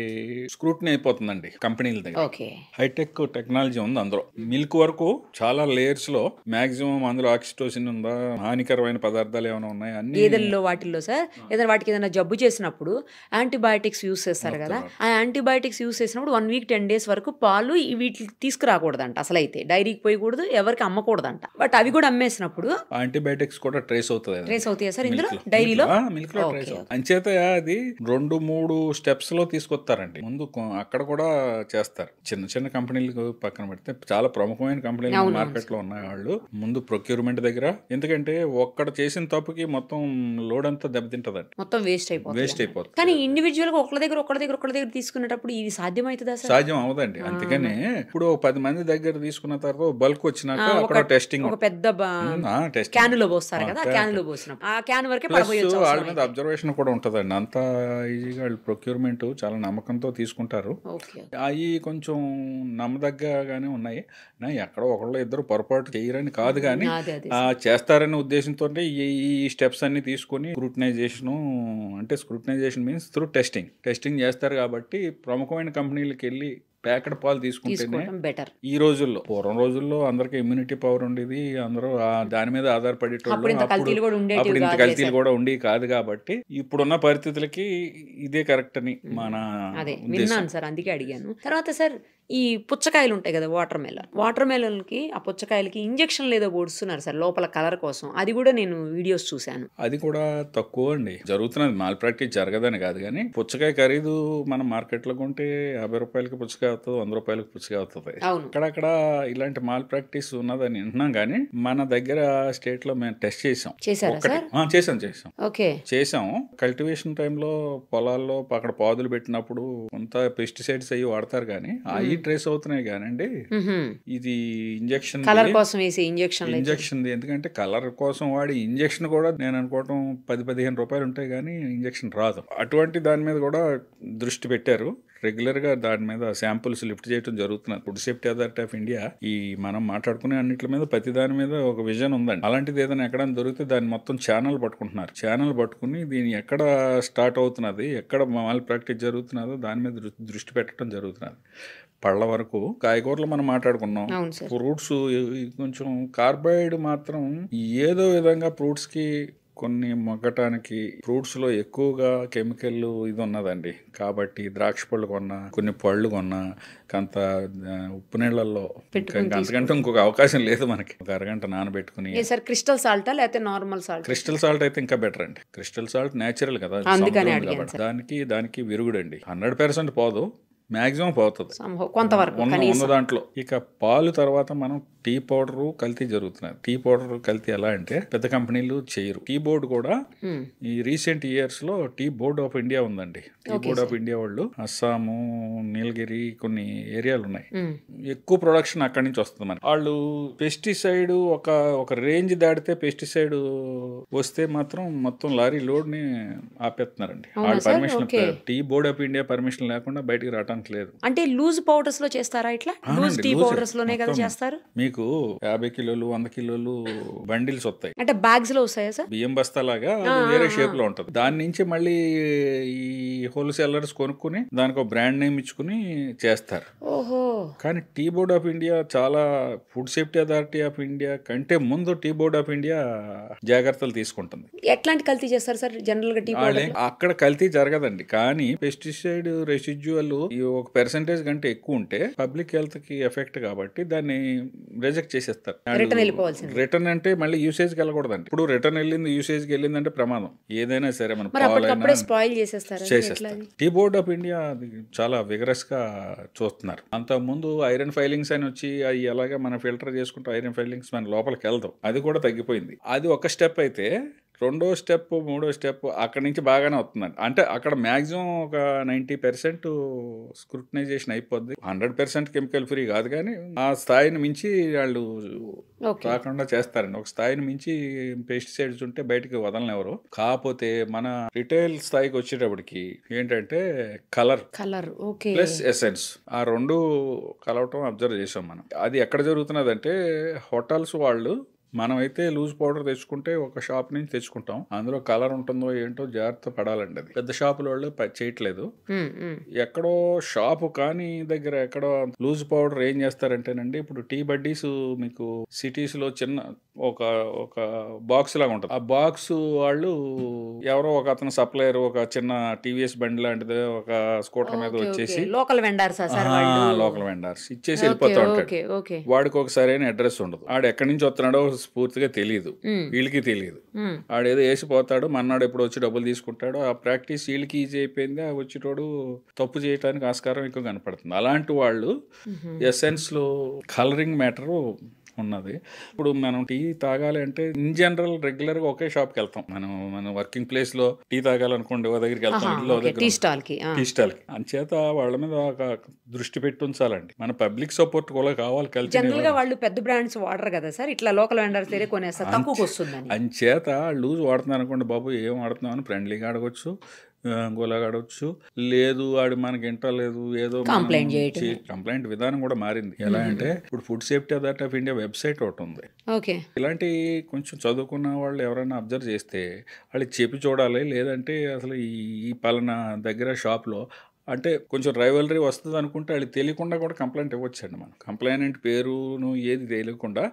స్క్రూటినీ అయిపోతుందండి కంపెనీల దగ్గర. హైటెక్ టెక్నాలజీ ఉంది అందులో. మిల్క్ వరకు చాలా లేయర్స్ లో మాక్సిమం అందులో ఆక్సిటోసిన్ ఉందా, హానికరమైన పదార్థాలు ఏమైనా ఉన్నాయా అన్ని గేదెల్లో వాటిల్లో సార్. ఏదైనా వాటికి ఏదైనా జబ్బు చేసినప్పుడు యాంటీబయాటిక్స్ యూస్ చేస్తారు కదా, ఆ యాంటీబయాటిక్స్ యూస్ చేసినప్పుడు 1 వీక్ 10 డేస్ వరకు పాలు వీటికి తీసుకురాకూడదంట. అసలు అయితే డైరీకి పోయకూడదు, ఎవరికి అమ్మకూడదంట. బట్ అవి కూడా అమ్మేసినప్పుడు యాంటీబయాటిక్స్ కూడా ట్రేస్ అవుతాయి సార్ ఇందులో డైరీలో. మిల్క్ లో ట్రేస్ అవుతుంది. అంచేత అది 2-3 స్టెప్స్ లో తీసుకొస్తారండి. ముందు అక్కడ కూడా చేస్తారు. చిన్న చిన్న కంపెనీలకు పక్కన పెడితే చాలా ప్రముఖమైన కంపెనీలు మార్కెట్ లో ఉన్నాయి. వాళ్ళు ముందు ప్రొక్యూర్మెంట్ దగ్గర, ఎందుకంటే ఒక్కడ చేసిన తప్పుకి మొత్తం లోడ్ అంతా దెబ్బతింటదండి, మొత్తం వేస్ట్ అయిపోతుంది. కానీ ఇండివిజువల్ గా ఒకళ్ళ దగ్గర తీసుకునేటప్పుడు ఇది సాధ్యమవుతుందా సార్? సాధ్యం అవదండి. అందుకని ఇప్పుడు 10 మంది దగ్గర తీసుకున్న తర్వాత బల్క్ వచ్చినాక అక్కడ టెస్టింగ్, ఒక పెద్ద క్యానులో పోస్తారు కదా, క్యానులో పోసినప్పుడు ఆ క్యాన్ వరకే పడబోయొచ్చు. వాళ్ళ మీద అబ్జర్వేషన్ కూడా ఉంటదండి. అంత ఈజీగా వాళ్ళు ప్రొక్యూర్మెంట్ చాలా నమ్మకంతో తీసుకుంటారు. అవి కొంచెం నమ్మదగ్గగానే ఉన్నాయి. ఎక్కడో ఒకళ్ళు ఇద్దరు పొరపాటు చేయరని కాదు, కానీ చేస్తారనే ఉద్దేశంతో ఈ స్టెప్స్ అన్ని తీసుకుని స్క్రూటినైజేషన్ మీన్స్ త్రూ టెస్టింగ్ చేస్తారు. కాబట్టి ప్రముఖమైన కంపెనీలకు వెళ్ళి ప్యాకెట్ పాలు తీసుకుంటేనే బెటర్. ఈ రోజుల్లో, పూర్వం రోజుల్లో అందరికి ఇమ్యూనిటీ పవర్ ఉండేది, అందరూ దాని మీద ఆధారపడేటోళ్ళు. అప్పుడు ఇంత కల్తీలు కూడా ఉండి కాదు. కాబట్టి ఇప్పుడున్న పరిస్థితులకి ఇదే కరెక్ట్ అని మన విన్నాను సార్, అందుకే అడిగాను. తర్వాత సార్ ఈ పుచ్చకాయలు ఉంటాయి కదా, వాటర్ మెలన్ కి ఆ పుచ్చకాయలకి ఇంజెక్షన్ లేదో పొడుస్తున్నారు సార్ లోపల కలర్ కోసం. అది కూడా నేను వీడియోస్ చూశాను. అది కూడా తక్కువ అండి జరుగుతున్నది. మాల్ ప్రాక్టీస్ జరగదని కాదు, కానీ పుచ్చకాయ ఖరీదు మనం మార్కెట్ లో కొంటే 50 రూపాయలకి పుచ్చకాయ అవుతుంది, 100 రూపాయలకి పుచ్చకాయ అవుతుంది. అక్కడక్కడ ఇలాంటి మాల్ ప్రాక్టీస్ ఉన్నదని వింటున్నాం, కానీ మన దగ్గర స్టేట్ లో మేము టెస్ట్ చేసాం. చేసాం కల్టివేషన్ టైంలో పొలాల్లో అక్కడ పాదులు పెట్టినప్పుడు కొంత పెస్టిసైడ్స్ అయ్యి వాడతారు, కానీ అవి ట్రేస్ అవుతున్నాయి. కానండి ఇది ఇంజెక్షన్ ఎందుకంటే కలర్ కోసం వాడి ఇంజెక్షన్ కూడా నేను అనుకోవటం 10-15 రూపాయలు ఉంటాయి, కానీ ఇంజెక్షన్ రాదు. అటువంటి దాని మీద కూడా దృష్టి పెట్టారు. రెగ్యులర్ గా దాని మీద శాంపుల్స్ లిఫ్ట్ చేయడం జరుగుతున్నది. Food safety authority of India ఈ మనం మాట్లాడుకునే అన్నిటి మీద ప్రతి దాని మీద ఒక విజన్ ఉందండి. అలాంటిది ఏదైనా ఎక్కడైనా దొరికితే దాన్ని మొత్తం ఛానల్ పట్టుకుంటున్నారు. ఛానల్ పట్టుకుని దీన్ని ఎక్కడ స్టార్ట్ అవుతున్నది, ఎక్కడ మాల్ ప్రాక్టీస్ జరుగుతున్నదో దాని మీద దృష్టి పెట్టడం జరుగుతున్నది. పళ్ళ వరకు కాయగూరలు మనం మాట్లాడుకున్నాం. ఫ్రూట్స్ కొంచెం కార్బైడ్ మాత్రం ఏదో విధంగా ఫ్రూట్స్ కి కొన్ని మొగ్గటానికి ఫ్రూట్స్ లో ఎక్కువగా కెమికల్ ఇది ఉన్నదండి. కాబట్టి ద్రాక్ష పళ్ళు కొన్నా, కొన్ని పళ్ళు కొన్నా కొంత ఉప్పు నీళ్ళల్లో అంతకంటే ఇంకొక అవకాశం లేదు మనకి. ఒక అరగంట నానబెట్టుకుని. క్రిస్టల్ సాల్టా లేకపోతే నార్మల్ సాల్ట్? క్రిస్టల్ సాల్ట్ అయితే ఇంకా బెటర్ అండి. క్రిస్టల్ సాల్ట్ నేచురల్ కదా, దానికి విరుగుడండి. 100% పోదు, మాక్సిమం పోతుంది కొంతవరకు ఉన్న దాంట్లో. ఇక పాలు తర్వాత మనం టీ పౌడర్ కల్తీ జరుగుతున్నది. టీ పౌడర్ కల్తీ ఎలా అంటే పెద్ద కంపెనీలు చేయరు. టీ బోర్డు కూడా ఈ రీసెంట్ ఇయర్స్ లో టీ బోర్డ్ ఆఫ్ ఇండియా ఉందండి. టీ బోర్డ్ ఆఫ్ ఇండియా వాళ్ళు అస్సాము, నీలగిరి కొన్ని ఏరియాలు ఉన్నాయి, ఎక్కువ ప్రొడక్షన్ అక్కడి నుంచి వస్తుంది. మనకి వాళ్ళు పెస్టిసైడ్ ఒక రేంజ్ దాటితే పెస్టిసైడ్ వస్తే మాత్రం మొత్తం లారీ లోడ్ ని ఆపేస్తున్నారండి. వాళ్ళు permission, tea board of India permission లేకుండా బయటికి రావడానికి లేదు. అంటే లూజ్ పౌడర్స్ లో చేస్తారా? ఇట్లా లూజ్ టీ పౌడర్స్ లోనే కదా చేస్తారు. మీకు 50 కిలోలు 100 కిలోలు బండిల్స్ వస్తాయి. అంటే బ్యాగ్స్ లో వస్తాయా సార్? బియ్యం బస్తా లాగా వేరే షేప్ లో ఉంటది. దాని నుంచి మళ్ళీ ఈ హోల్సేలర్స్ కొనుక్కుని దానికి ఒక బ్రాండ్ నేమ్ ఇచ్చుకుని చేస్తారు. కానీ టీ బోర్డ్ ఆఫ్ ఇండియా చాలా, food safety authority of India కంటే ముందు టీ బోర్డ్ ఆఫ్ ఇండియా జాగ్రత్తలు తీసుకుంటుంది. ఎట్లాంటి కల్తీ చేస్తారు సార్ జనరల్ గా టీ పౌడర్? అక్కడ కల్తీ జరగదండి, కానీ పెస్టిసైడ్ రెసిడ్యువల్ ఒక పర్సెంటేజ్ కంటే ఎక్కువ ఉంటే పబ్లిక్ హెల్త్ కి ఎఫెక్ట్ కాబట్టి దాన్ని రిజెక్ట్ చేసేస్తారు. రిటర్న్ అంటే మళ్ళీ యూసేజ్కి వెళ్ళకూడదండి. ఇప్పుడు రిటర్న్ వెళ్ళింది యూసేజ్కి వెళ్ళిందంటే ప్రమాదం. ఏదైనా సరే మన చేసేస్తారు. టీ బోర్డ్ ఆఫ్ ఇండియా చాలా విగరస్ గా చూస్తున్నారు. అంత ముందు ఐరన్ ఫైలింగ్స్ అని వచ్చి అవి ఎలాగా మనం ఫిల్టర్ చేసుకుంటూ ఐరన్ ఫైలింగ్స్ మన లోపలికి వెళ్దాం, అది కూడా తగ్గిపోయింది. అది ఒక స్టెప్ అయితే రెండో స్టెప్ మూడో స్టెప్ అక్కడి నుంచి బాగానే వస్తుందండి. అంటే అక్కడ మ్యాక్సిమం ఒక 90% స్క్రూటనైజేషన్ అయిపోద్ది. 100% కెమికల్ ఫ్రీ కాదు, కానీ ఆ స్థాయిని మించి వాళ్ళు రాకుండా చేస్తారండి. ఒక స్థాయిని మించి పెస్టిసైడ్స్ ఉంటే బయటకు వదలనెవరు. కాకపోతే మన రిటైల్ స్థాయికి వచ్చేటప్పటికి ఏంటంటే కలర్ ప్లస్ ఎసెన్స్ ఆ రెండు కలవటం అబ్జర్వ్ చేసాం మనం. అది ఎక్కడ జరుగుతున్నదంటే హోటల్స్ వాళ్ళు, మనమైతే లూజ్ పౌడర్ తెచ్చుకుంటే ఒక షాప్ నుంచి తెచ్చుకుంటాం, అందులో కలర్ ఉంటుందో ఏంటో జాగ్రత్త పడాలండి. అది పెద్ద షాపుల వాళ్ళు చేయట్లేదు. ఎక్కడో షాపు కానీ దగ్గర ఎక్కడో లూజ్ పౌడర్ ఏం చేస్తారంటేనండి, ఇప్పుడు టీ బడ్డీస్ మీకు సిటీస్ లో చిన్న ఒక బాక్స్ లాగా ఉంటుంది. ఆ బాక్స్ వాళ్ళు ఎవరో ఒక అతను సప్లయర్ ఒక చిన్న టీవీఎస్ బండి లాంటిది ఒక స్కూటర్ మీద వచ్చేసి లోకల్ వెండర్స్ ఇచ్చేసి వెళ్ళిపోతా ఉంటాడు. వాడికి ఒక సరైన అడ్రస్ ఉండదు. ఆడు ఎక్కడి నుంచి వస్తున్నాడో పూర్తిగా తెలియదు, వీళ్ళకి తెలియదు. ఆడేదో వేసిపోతాడు, మన్నాడు ఎప్పుడు వచ్చి డబ్బులు తీసుకుంటాడు. ఆ ప్రాక్టీస్ వీళ్ళకి ఈజీ అయిపోయింది, ఆ వచ్చేటోడు తప్పు చేయడానికి ఆస్కారం ఎక్కువ కనపడుతుంది. అలాంటి వాళ్ళు ఎసెన్స్ లో కలరింగ్ మ్యాటర్ ఉన్నది. ఇప్పుడు మనం టీ తాగాలి అంటే ఇన్ జనరల్ రెగ్యులర్ గా ఒకే షాప్కి వెళ్తాం. మన వర్కింగ్ ప్లేస్ లో టీ తాగాలనుకోండి ఓ దగ్గరికి వెళ్తాం, టీ స్టాల్ కి. అంచేత వాళ్ళ మీద ఒక దృష్టి పెట్టి ఉంచాలండి. మన పబ్లిక్ సపోర్ట్ కూడా కావాలి. జనరల్ గా వాళ్ళు పెద్ద బ్రాండ్స్ వాడరు కదా సార్, ఇట్లా లోకల్ వెండర్స్ కొనేస్తారు, తక్కువకి వస్తుంది. అంచేత లూజ్ వాడుతున్నారు అనుకోండి, బాబు ఏం వాడుతున్నావు అని ఫ్రెండ్లీగా అడగొచ్చు, గోలాగడవచ్చు. లేదు వాడు మనకి ఇంటలేదు ఏదో కంప్లైంట్ విధానం కూడా మారింది. ఎలా అంటే ఇప్పుడు food safety authority of India website ఒకటి ఉంది. ఇలాంటి కొంచెం చదువుకున్న వాళ్ళు ఎవరైనా అబ్జర్వ్ చేస్తే వాళ్ళకి చెప్పి చూడాలి. లేదంటే అసలు ఈ పలానా దగ్గర షాప్లో అంటే కొంచెం రైవలరీ వస్తుంది అనుకుంటే అది తెలియకుండా కూడా కంప్లైంట్ ఇవ్వచ్చండి. మనం కంప్లైంట్ పేరును ఏది తెలియకుండా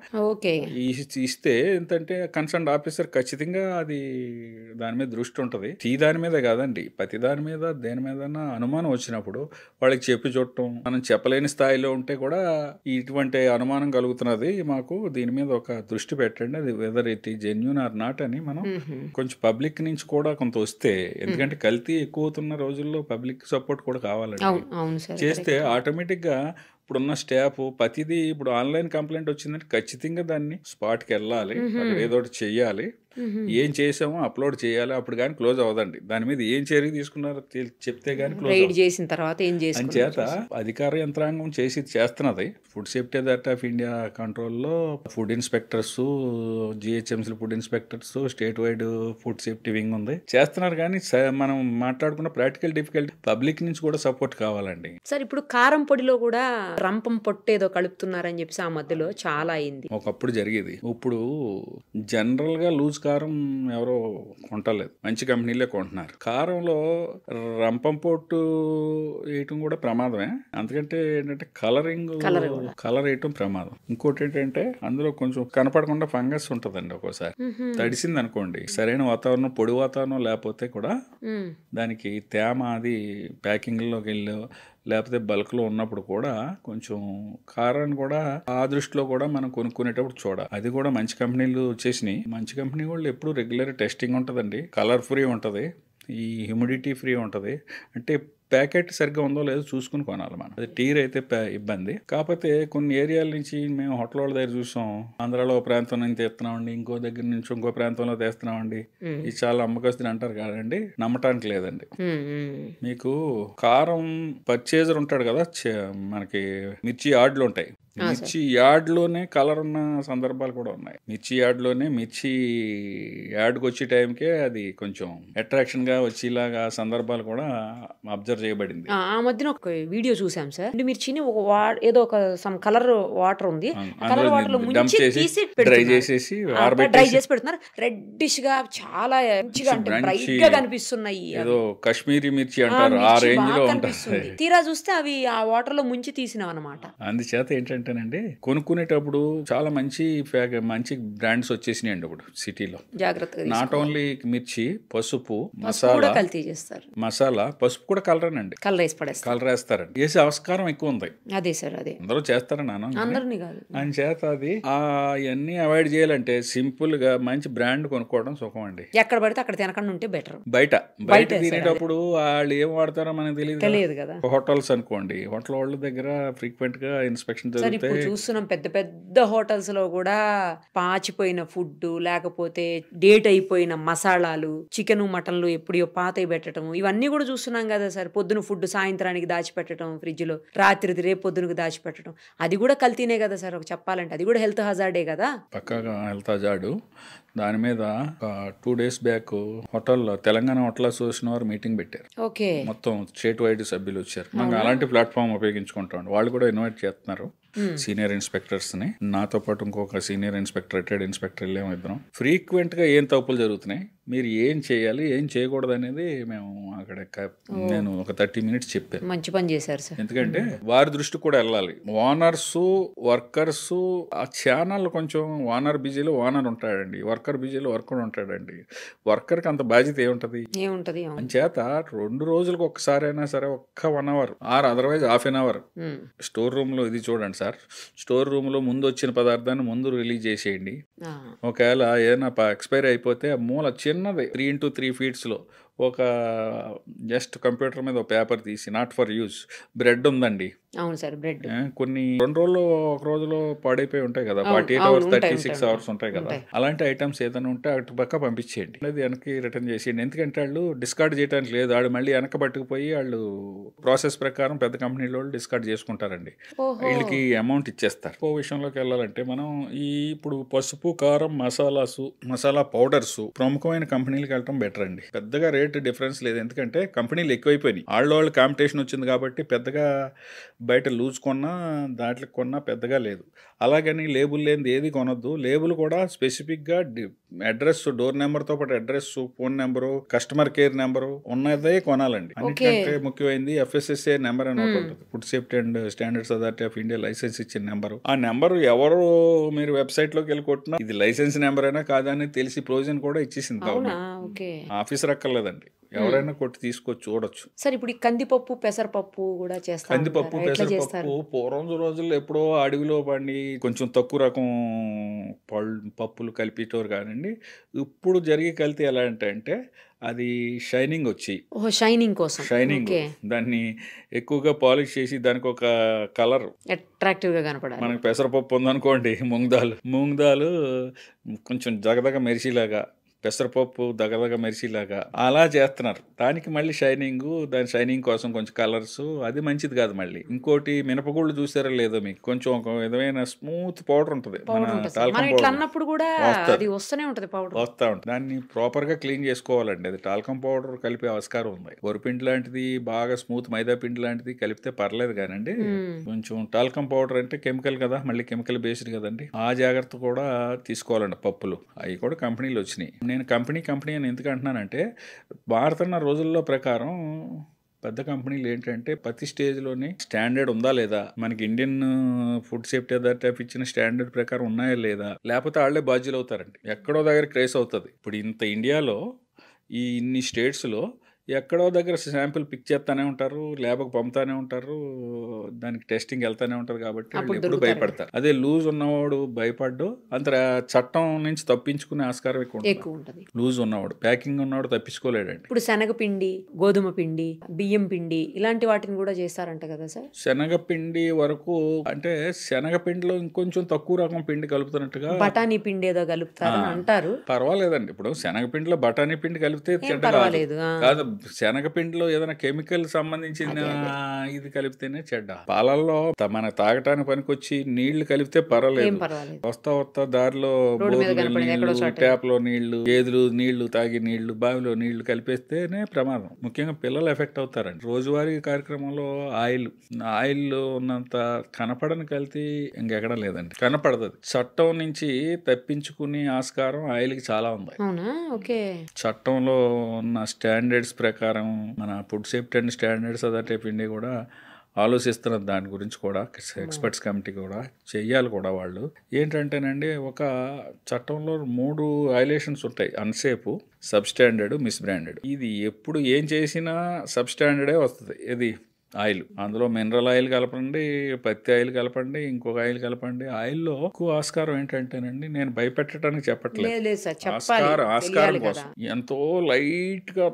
ఇస్తే ఏంటంటే కన్సర్న్ ఆఫీసర్ ఖచ్చితంగా అది దాని మీద దృష్టి ఉంటుంది. దాని మీద కాదండి, ప్రతి దాని మీద దేని మీద అనుమానం వచ్చినప్పుడు వాళ్ళకి చెప్పి చూడటం. మనం చెప్పలేని స్థాయిలో ఉంటే కూడా ఇటువంటి అనుమానం కలుగుతున్నది, మాకు దీని మీద ఒక దృష్టి పెట్టండి, అది whether it is genuine or not అని మనం కొంచెం పబ్లిక్ నుంచి కూడా కొంత వస్తే, ఎందుకంటే కల్తీ ఎక్కువ అవుతున్న రోజుల్లో పబ్లిక్ సపోర్ట్ కూడా కావాలండి. చేస్తే ఆటోమేటిక్ గా ఇప్పుడున్న స్టాఫ్ ప్రతిదీ ఇప్పుడు ఆన్లైన్ కంప్లైంట్ వచ్చిందంటే ఖచ్చితంగా దాన్ని స్పాట్కి వెళ్ళాలి, అక్కడ ఏదో ఒకటి చెయ్యాలి, ఏం చేసామో అప్లోడ్ చేయాలి. అప్పుడు కానీ క్లోజ్ అవ్వదండి. దాని మీద ఏం చర్య తీసుకున్నారో చెప్తే గానీ క్లోజ్ చేసిన తర్వాత అంచేత అధికార యంత్రాంగం చేస్తున్నది. Food safety authority of India కంట్రోల్లో food inspectors, GHMC food inspectors, state wide food safety wing ఉంది, చేస్తున్నారు. కానీ మనం మాట్లాడుకున్న ప్రాక్టికల్ డిఫికల్టీ పబ్లిక్ నుంచి కూడా సపోర్ట్ కావాలండి. సార్ ఇప్పుడు కారం పొడిలో కూడా రంపం పొట్టేదో కలుపుతున్నారని చెప్పి ఆ మధ్యలో చాలా అయింది. ఒకప్పుడు జరిగేది. ఇప్పుడు జనరల్ గా లూజ్ కారం ఎవరో కొంటలేదు, మంచి కంపెనీలే కొంటున్నారు. కారంలో రంపం పొట్టు వేయటం కూడా ప్రమాదమే. అందుకంటే ఏంటంటే కలర్ వేయటం ప్రమాదం. ఇంకోటి ఏంటంటే అందులో కొంచెం కనపడకుండా ఫంగస్ ఉంటదండి. ఒక్కోసారి తడిసింది అనుకోండి, సరైన వాతావరణం పొడి వాతావరణం లేకపోతే కూడా దానికి తేమ అది ప్యాకింగ్ లోకి వెళ్ళి లేకపోతే బల్క్లో ఉన్నప్పుడు కూడా కొంచెం కారాన్ని కూడా ఆ దృష్టిలో కూడా మనం కొనుక్కునేటప్పుడు చూడాలి. అది కూడా మంచి కంపెనీలు వచ్చేసినాయి. మంచి కంపెనీ వాళ్ళు ఎప్పుడు రెగ్యులర్ టెస్టింగ్ ఉంటుందండి, కలర్ ఫ్రీ ఉంటుంది, ఈ హ్యూమిడిటీ ఫ్రీ ఉంటుంది. అంటే ప్యాకెట్ సరిగ్గా ఉందో లేదో చూసుకుని కొనాలి మనం. అది టీర్ అయితే ఇబ్బంది. కాకపోతే కొన్ని ఏరియాల నుంచి మేము హోటల్ వాళ్ళ దగ్గర చూసాం, ఆంధ్రాలో ఒక ప్రాంతం నుంచి తెస్తున్నామండి, ఇంకో దగ్గర నుంచి ఇంకో ప్రాంతంలో తెస్తున్నామండి, ఇది చాలా అమ్మకస్తులు అంటారు కాదండి, నమ్మటానికి లేదండి. మీకు కారం పర్చేజర్ ఉంటాడు కదా, మనకి మిర్చి యార్డ్లు ఉంటాయి, మిర్చి యార్డ్లోనే కలర్ ఉన్న సందర్భాలు కూడా ఉన్నాయి. మిర్చి యార్డ్లోనే మిర్చి యార్డ్కి వచ్చే టైంకే అది కొంచెం అట్రాక్షన్ గా వచ్చేలాగా సందర్భాలు కూడా అబ్జర్వ్ చేయబడింది. ఆ మధ్యన ఒక వీడియో చూసాం సార్, మిర్చిని ఏదో ఒక సమ్ కలర్ వాటర్ ఉంది, కలర్ వాటర్ లో డ్రై చేసేసి పెడుతున్నారు, రెడ్డిష్ గా చాలా మంచిగా బ్రైట్ గా కనిపిస్తున్నాయి. ఏదో కాశ్మీరీ మిర్చి అంటారు, ఆ రేంజ్ లో ఉంటుంది. తీరా చూస్తే అవి ఆ వాటర్ లో ముంచి తీసినాం అన్నమాట. అందుచేత ఏంటంటే ఏంటంటేనండి, కొనుక్కునేటప్పుడు చాలా మంచి మంచి బ్రాండ్స్ వచ్చేసినాయండి ఇప్పుడు సిటీలో. జాగ్రత్తగా నాట్ ఓన్లీ మిర్చి, పసుపు, పసుపు కూడా మసాలా, కల్తీ చేస్తారు, పసుపు కూడా కలరేనండి, కలర్ వేసి పడేస్తారు. కలర్ వేస్తారండి. వేసే ఆస్కారం ఎక్కువ ఉంది. అదే సార్, అదే అందరూ చేస్తారని నాన్న, అందరినీ కాదు. అని చేత అది అవన్నీ అవాయిడ్ చేయాలంటే సింపుల్ గా మంచి బ్రాండ్ కొనుక్కోవడం సుఖం అండి. ఎక్కడ పడితే అక్కడ తినకుండా ఉంటే బెటర్. బయట తినేటప్పుడు వాళ్ళు ఏం వాడతారో మనకు తెలియదు కదా. హోటల్స్ అనుకోండి, హోటల్ వాళ్ళ దగ్గర ఫ్రీక్వెంట్ గా ఇన్స్పెక్షన్ సార్ ఇప్పుడు జరుగుతాయి. చూస్తున్నాం పెద్ద పెద్ద హోటల్స్ లో కూడా పాచిపోయిన ఫుడ్, లేకపోతే డేట్ అయిపోయిన మసాలాలు, చికెన్ మటన్లు ఎప్పుడో పాతవి పెట్టడం, ఇవన్నీ కూడా చూస్తున్నాం కదా సార్. పొద్దున ఫుడ్ సాయంత్రానికి దాచిపెట్టడం ఫ్రిడ్జ్ లో, రాత్రిది రేపు పొద్దునకు దాచిపెట్టడం, అది కూడా కల్తీనే కదా సార్. చెప్పాలంటే అది కూడా హెల్త్ హజార్డే కదా. పక్కాగా హెల్త్ హజార్డు. దాని మీద 2 days బ్యాక్ హోటల్లో, తెలంగాణ హోటల్ అసోసియేషన్ వారు మీటింగ్ పెట్టారు. ఓకే, మొత్తం స్టేట్ వైడ్ సభ్యులు వచ్చారు. మనం అలాంటి ప్లాట్ఫామ్ ఉపయోగించుకుంటాం. వాళ్ళు కూడా ఇన్వైట్ చేస్తున్నారు సీనియర్ ఇన్స్పెక్టర్స్ ని. నాతో పాటు ఇంకొక సీనియర్ ఇన్స్పెక్టర్, రిటైర్డ్ ఇన్స్పెక్టర్ వెళ్ళాము ఇద్దరం. ఫ్రీక్వెంట్ గా ఏం తప్పులు జరుగుతున్నాయి, మీరు ఏం చేయాలి, ఏం చేయకూడదు అనేది మేము అక్కడ నేను ఒక 30 minutes చెప్పాను. మంచి పని చేశారు సార్. ఎందుకంటే వారి దృష్టి కూడా వెళ్ళాలి. ఓనర్స్, వర్కర్స్, ఆ ఛానల్ కొంచెం ఓనర్ బిజీలో ఓనర్ ఉంటాడండి, వర్కర్ బిజీలో వర్కర్ ఉంటాడండి. వర్కర్కి అంత బాధ్యత ఏముంటది? అంచేత 2 రోజులకు ఒక్కసారి అయినా సరే ఒక్క 1 hour or otherwise ½ an hour store room లో, ఇది చూడండి సార్, స్టోర్ రూమ్ లో ముందు వచ్చిన పదార్థాన్ని ముందు రిలీజ్ చేసేయండి. ఒకవేళ ఏదైనా ఎక్స్పైర్ అయిపోతే ఆ మూల చిన్నది 3 into 3 feet లో ఒక జస్ట్ కంప్యూటర్ మీద ఒక పేపర్ తీసి, నాట్ ఫర్ యూజ్, బ్రెడ్ ఉందండి. అవును సార్, బ్రెడ్ కొన్ని 2 రోజులు, 1 రోజులో పాడైపోయి ఉంటాయి కదా, 48 hours 36 hours ఉంటాయి కదా. అలాంటి ఐటమ్స్ ఏదైనా ఉంటే అటు పక్క పంపించేయండి, అది వెనక్కి రిటర్న్ చేసేయండి. ఎందుకంటే వాళ్ళు డిస్కార్డ్ చేయడానికి లేదు, వాళ్ళు మళ్ళీ వెనక పట్టుకుపోయి వాళ్ళు ప్రాసెస్ ప్రకారం పెద్ద కంపెనీల వాళ్ళు డిస్కార్డ్ చేసుకుంటారండి, వీళ్ళకి అమౌంట్ ఇచ్చేస్తారు. ఇంకో విషయంలోకి వెళ్ళాలంటే మనం ఇప్పుడు పసుపు, కారం, మసాలా పౌడర్స్ ప్రముఖమైన కంపెనీలకు వెళ్ళటం బెటర్ అండి. పెద్దగా రేట్ డిఫరెన్స్ లేదు, ఎందుకంటే కంపెనీలు ఎక్కువైపోయినాయి. వాళ్ళు కాంపిటీషన్ వచ్చింది కాబట్టి పెద్దగా బయట లూజ్ కొన్నా దాంట్లో కొన్నా పెద్దగా లేదు. అలాగని లేబుల్ లేనిది ఏది కొనొద్దు. లేబుల్ కూడా స్పెసిఫిక్గా అడ్రస్, డోర్ నెంబర్తో పాటు address, phone number, customer care number ఉన్నదే కొనాలండి. అన్నిటికంటే ముఖ్యమైనది FSSAI నెంబర్ అని ఒకటి ఉంటుంది, food safety and standards authority of India licence ఇచ్చిన నెంబరు. ఆ నెంబరు ఎవరు మీరు వెబ్సైట్లోకి వెళ్ళి కొట్టినా ఇది లైసెన్స్ నెంబర్ అయినా కాదని తెలిసి ప్రొవిజన్ కూడా ఇచ్చేసింది గవర్నమెంట్. ఆఫీసర్ అక్కర్లేదండి, ఎవరైనా కొట్టి తీసుకొచ్చి చూడొచ్చు. సార్ ఇప్పుడు కందిపప్పు, పెసరపప్పు కూడా చేస్తారు. కందిపప్పు, పెసరపప్పు పూర్వం రోజుల్లో ఎప్పుడో అడవిలో పండి కొంచెం తక్కువ రకం పప్పులు కలిపేటోరు కానండి. ఇప్పుడు జరిగే కల్తీ ఎలా అంటే అది షైనింగ్ వచ్చి, షైనింగ్ దాన్ని ఎక్కువగా పాలిష్ చేసి దానికి ఒక కలర్ అట్రాక్టివ్ గా కనపడాలి. మనకి పెసరపప్పు ఉందనుకోండి, మూంగ్ దాల్ కొంచెం జగదగ మెరిసిలాగా, పెసరపప్పు దగదగ మెరిసిలాగా అలా చేస్తున్నారు. దానికి మళ్ళీ దాని షైనింగ్ కోసం కొంచెం కలర్స్, అది మంచిది కాదు. మళ్ళీ ఇంకోటి మినపగుళ్ళు చూసారా లేదో మీకు, కొంచెం ఒక విధమైన స్మూత్ పౌడర్ ఉంటుంది, వస్తా ఉంటుంది. దాన్ని ప్రాపర్ గా క్లీన్ చేసుకోవాలండి. అది టాల్కమ్ పౌడర్ కలిపే ఆస్కారం ఉంది. వరిపిండి లాంటిది బాగా స్మూత్ మైదా పిండి లాంటిది కలిపితే పర్లేదు కానండి, కొంచెం టాల్కమ్ పౌడర్ అంటే కెమికల్ కదా, మళ్ళీ కెమికల్ బేస్డ్ కదండి. ఆ జాగ్రత్త కూడా తీసుకోవాలండి. పప్పులు అవి కూడా కంపెనీలు వచ్చినాయి. నేను కంపెనీ అని ఎందుకు అంటున్నానంటే, మారుతున్న రోజుల్లో ప్రకారం పెద్ద కంపెనీలు ఏంటంటే ప్రతి స్టేజ్లోని స్టాండర్డ్ ఉందా లేదా, మనకి ఇండియన్ ఫుడ్ సేఫ్టీ అథారిటీ ఇచ్చిన స్టాండర్డ్ ప్రకారం ఉన్నాయా లేదా, లేకపోతే వాళ్ళే బాధ్యులు అవుతారండి. ఎక్కడో దగ్గర క్రేస్ అవుతుంది. ఇప్పుడు ఇంత ఇండియాలో ఇన్ని స్టేట్స్లో ఎక్కడో దగ్గర శాంపిల్ పిక్ చేస్తానే ఉంటారు, ల్యాబ్కి పంపుతానే ఉంటారు, దానికి టెస్టింగ్ వెళ్తానే ఉంటారు. కాబట్టి ఎప్పుడు భయపడతారు. అదే లూజ్ ఉన్నవాడు భయపడ్డు, అంత చట్టం నుంచి తప్పించుకునే ఆస్కారం ఎక్కువ ఉంటుంది. లూజ్ ఉన్నవాడు, ప్యాకింగ్ ఉన్నవాడు తప్పించుకోలేడండి. ఇప్పుడు శనగపిండి, గోధుమ పిండి, బియ్యం పిండి ఇలాంటి వాటిని కూడా చేస్తారంట కదా సార్. శనగపిండి వరకు అంటే శనగపిండిలో ఇంకొంచెం తక్కువ రకం పిండి కలుపుతున్నట్టుగా, బఠానీ పిండి ఏదో కలుపుతారని అంటారు. పర్వాలేదండి. ఇప్పుడు శనగపిండిలో బఠానీ పిండి కలిపితే కాదు, శనగపిండిలో ఏదైనా కెమికల్ సంబంధించిన ఇది కలిపితేనే చెడ్డ. పాలల్లో మన తాగటానికి పనికొచ్చి నీళ్లు కలిపితే పర్వాలేదు. వస్తా దారిలో ట్యాప్ లో నీళ్లు, గేదెలు నీళ్లు తాగి నీళ్లు, బావిలో నీళ్లు కలిపేస్తేనే ప్రమాదం. ముఖ్యంగా పిల్లలు ఎఫెక్ట్ అవుతారండి. రోజువారీ కార్యక్రమంలో ఆయిల్ ఉన్నంత కనపడని కల్తీ ఇంకెక్కడ లేదండి, కనపడదు. చట్టం నుంచి తప్పించుకునే ఆస్కారం ఆయిల్కి చాలా ఉంది. చట్టంలో ఉన్న స్టాండర్డ్స్ ప్రకారం మన food safety and standards authority of India కూడా ఆలోచిస్తున్న దాని గురించి కూడా ఎక్స్పర్ట్స్ కమిటీ కూడా చెయ్యాలి కూడా. వాళ్ళు ఏంటంటేనండి, ఒక చట్టంలో 3 వైలేషన్స్ ఉంటాయి: unsafe, sub standard, miss branded. ఇది ఎప్పుడు ఏం చేసినా సబ్ స్టాండర్డే వస్తుంది. ఇది ఆయిల్, అందులో మినరల్ ఆయిల్ కలపండి, పత్తి ఆయిల్ కలపండి, ఇంకొక ఆయిల్ కలపండి. ఆయిల్లో ఎక్కువ ఆస్కారం ఏంటంటేనండి, నేను భయపెట్టడానికి చెప్పట్లేదు, ఆస్కారం కోసం ఎంతో లైట్ గా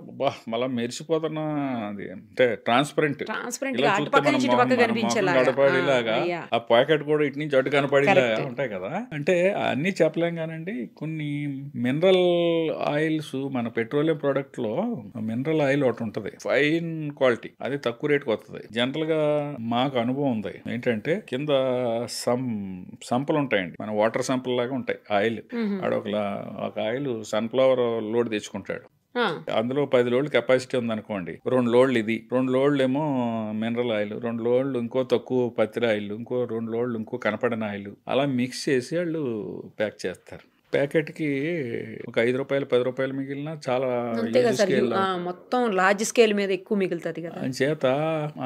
మళ్ళా మెరిసిపోతున్న, అది అంటే ట్రాన్స్పరెంట్, కనపడేలాగా ఆ ప్యాకెట్ కూడా ఇటు నుంచి అటు కనపడేలాగా ఉంటాయి కదా. అంటే అన్ని చెప్పలేం కానండి, కొన్ని మినరల్ ఆయిల్స్ మన పెట్రోలియం ప్రోడక్ట్ లో మినరల్ ఆయిల్ ఒకటి ఉంటది, ఫైన్ క్వాలిటీ, అది తక్కువ రేటుకి వస్తుంది. జనరల్ గా మాకు అనుభవం ఉంది ఏంటంటే, కింద సంపలు ఉంటాయండి, మన వాటర్ సంపల్ లాగా ఉంటాయి ఆయిల్. ఒక ఆయిల్ సన్ఫ్లవర్ లోడ్ తెచ్చుకుంటాడు, అందులో 10 లోడ్లు కెపాసిటీ ఉందనుకోండి, 2 లోడ్లు ఇది, 2 లోడ్లు ఏమో మినరల్ ఆయిల్, 2 లోడ్లు ఇంకో తక్కువ పత్తి ఆయిల్, ఇంకో 2 లోడ్లు ఇంకో కనపడిన ఆయిల్, అలా మిక్స్ చేసి వాళ్ళు ప్యాక్ చేస్తారు. ప్యాకెట్కి ఒక 5 రూపాయలు 10 రూపాయలు మిగిలిన చాలా మొత్తం లార్జ్ స్కేల్ మీద ఎక్కువ మిగులుతుంది కదా. చేత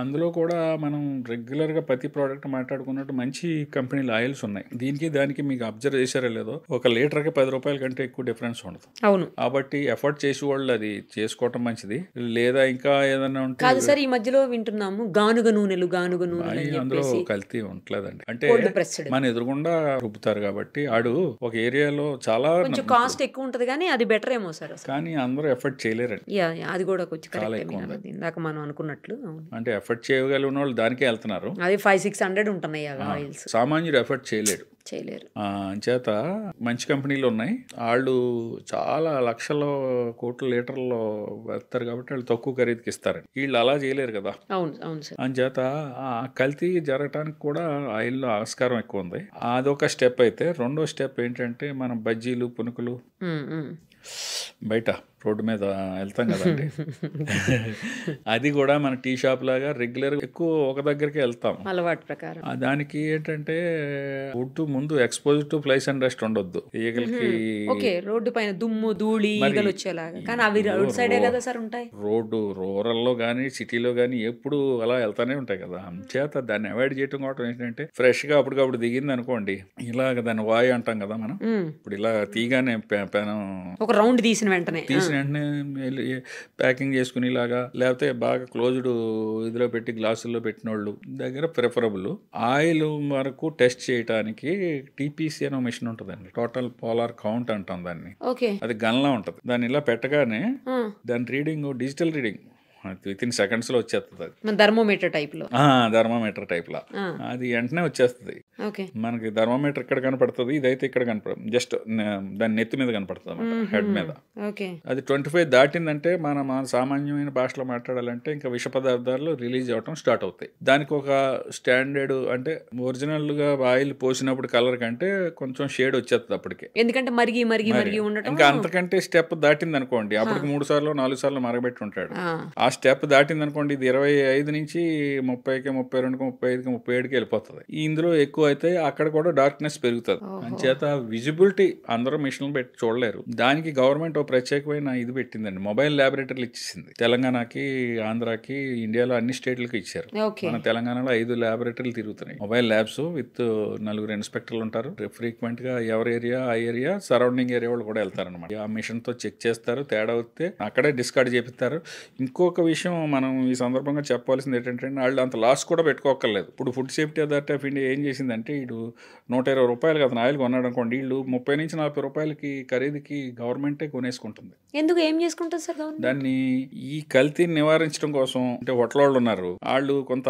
అందులో కూడా మనం రెగ్యులర్ గా ప్రతి ప్రోడక్ట్ మాట్లాడుకున్నట్టు మంచి కంపెనీల ఆయిల్స్ ఉన్నాయి. దానికి మీకు అబ్జర్వ్ చేశారో లేదో, 1 లీటర్కి 10 రూపాయల కంటే ఎక్కువ డిఫరెన్స్ ఉండదు. అవును, కాబట్టి ఎఫర్ట్ చేసి వాళ్ళు అది చేసుకోవటం మంచిది. లేదా ఇంకా ఏదన్నా ఉంటే కాదు సార్, ఈ మధ్యలో వింటున్నాము గానుగ నూనెలు, అందులో కల్తీ ఉండలేదండి. అంటే మన ఎదురుగుండా రుబ్బుతారు కాబట్టి ఆడు ఒక ఏరియాలో చాలా కొంచెం కాస్ట్ ఎక్కువ ఉంటది, కానీ అది బెటర్ ఏమో సార్. కానీ అందరూ ఎఫర్ట్ చేయలేరండి. అది కూడా కొంచెం ఇందాక మనం అనుకున్నట్లు, అంటే ఎఫర్ట్ చేయగలిగిన వాళ్ళు దానికే వెళ్తున్నారు. అది 500-600 ఉంటున్నాయి ఆయిల్స్. సామాన్యుడు ఎఫర్ట్ చేయలేరు. చేత మంచి కంపెనీలు ఉన్నాయి, వాళ్ళు చాలా లక్షల కోట్ల లీటర్లో వెళ్తారు కాబట్టి వాళ్ళు తక్కువ ఖరీదుకి ఇస్తారు. వీళ్ళు అలా చేయలేరు కదా. అంచేత కల్తీ జరగటానికి కూడా ఆయిల్లో ఆస్కారం ఎక్కువ ఉంది. అదొక స్టెప్. అయితే రెండో స్టెప్ ఏంటంటే, మనం బజ్జీలు, పునుకులు బయట రోడ్డు మీద వెళ్తాం కదండి, అది కూడా మన టీ షాప్ లాగా రెగ్యులర్ ఎక్కువ ఒక దగ్గరికి వెళ్తాం అలవాటు ప్రకారం. దానికి ఏంటంటే, ఫుడ్ ముందు expose to flies and dust ఉండొద్దు. ఈగలకి రోడ్డు పైన దుమ్ము ధూళి ఈగలు వచ్చేలాగా, కానీ అవి రోడ్ సైడే కదా సార్ ఉంటాయి. రోడ్డు రూరల్లో కానీ సిటీలో కానీ ఎప్పుడు అలా వెళ్తానే ఉంటాయి కదా. చేత దాన్ని అవాయిడ్ చేయడం కూడా ఏంటంటే, ఫ్రెష్ గా అప్పటికప్పుడు దిగింది అనుకోండి, ఇలాగ దాన్ని వాయు అంటాం కదా మనం. ఇప్పుడు ఇలా తీగానే ఒక రౌండ్ తీసిన వెంటనే ప్యాకింగ్ చేసుకుని ఇలాగా, లేకపోతే బాగా క్లోజ్డ్ ఇదిలో పెట్టి గ్లాసుల్లో పెట్టిన వాళ్ళు దగ్గర ప్రిఫరబుల్. ఆయిల్ వరకు టెస్ట్ చేయడానికి టీపీసీ అనే మిషన్ ఉంటుందండి, టోటల్ పోలార్ కౌంట్ అంటాం దాన్ని. అది గన్లా ఉంటది. దాన్ని ఇలా పెట్టగానే దాని reading digital reading with in seconds లో వచ్చేస్తుంది. అది థర్మోమీటర్ టైప్ లో, థర్మోమీటర్ టైప్ లా అది వెంటనే వచ్చేస్తుంది. మనకి థర్మోమీటర్ ఇక్కడ కనపడుతుంది, ఇదైతే ఇక్కడ కనపడదు, జస్ట్ దాని నెత్తి మీద కనపడుతుంది అన్నమాట, హెడ్ మీద. అది 25 దాటిందంటే మన సామాన్యమైన భాషలో మాట్లాడాలంటే ఇంకా విష పదార్థాలు రిలీజ్ అవటం స్టార్ట్ అవుతాయి. దానికి ఒక స్టాండర్డ్, అంటే ఒరిజినల్ గా ఆయిల్ పోసినప్పుడు కలర్ కంటే కొంచెం షేడ్ వచ్చేస్తుంది అప్పటికే, ఎందుకంటే మరిగి ఉండటం. ఇంకా అంతకంటే స్టెప్ దాటింది అనుకోండి, అప్పటికి 3 సార్లు 4 సార్లు మరగబెట్టి ఉంటాడు. ఆ స్టెప్ దాటింది అనుకోండి, ఇది 25 నుంచి 30కి 32కి 35కి 37కి వెళ్ళిపోతుంది. ఇందులో ఎక్కువ అయితే అక్కడ కూడా డార్క్నెస్ పెరుగుతుంది. అంచేత విజిబిలిటీ అందరూ మిషన్లు పెట్టి చూడలేరు. దానికి గవర్నమెంట్ ఒక ప్రత్యేకమైన ఇది పెట్టిందండి, మొబైల్ ల్యాబొరేటరీలు ఇచ్చేసింది. తెలంగాణకి, ఆంధ్రాకి, ఇండియాలో అన్ని స్టేట్లకి ఇచ్చారు. మన తెలంగాణలో 5 ల్యాబొరేటరీలు తిరుగుతున్నాయి, మొబైల్ ల్యాబ్స్ విత్ 4 ఇన్స్పెక్టర్లు ఉంటారు. ఫ్రీక్వెంట్ గా ఎవరి ఏరియా ఆ ఏరియా సరౌండింగ్ ఏరియా వాళ్ళు కూడా వెళ్తారు అనమాట. ఆ మిషన్ తో చెక్ చేస్తారు, తేడా వస్తే అక్కడే డిస్కార్డ్ చేపిస్తారు. ఇంకొక విషయం మనం ఈ సందర్భంగా చెప్పాల్సింది ఏంటంటే, వాళ్ళు అంత లాస్ కూడా పెట్టుకోకర్లేదు. ఇప్పుడు food safety authority of India ఏం చేసిందంటే, ఇటు 120 రూపాయలు అతను ఆయిల్ కొన్నాడు అనుకోండి, వీళ్ళు 30 నుంచి 40 రూపాయలకి ఖరీదుకి గవర్నమెంటే కొనేసుకుంటుంది. ఎందుకు ఏం చేసుకుంటారు సార్ దాన్ని? ఈ కల్తీని నివారించడం కోసం. అంటే హోటల్ ఉన్నారు, వాళ్ళు కొంత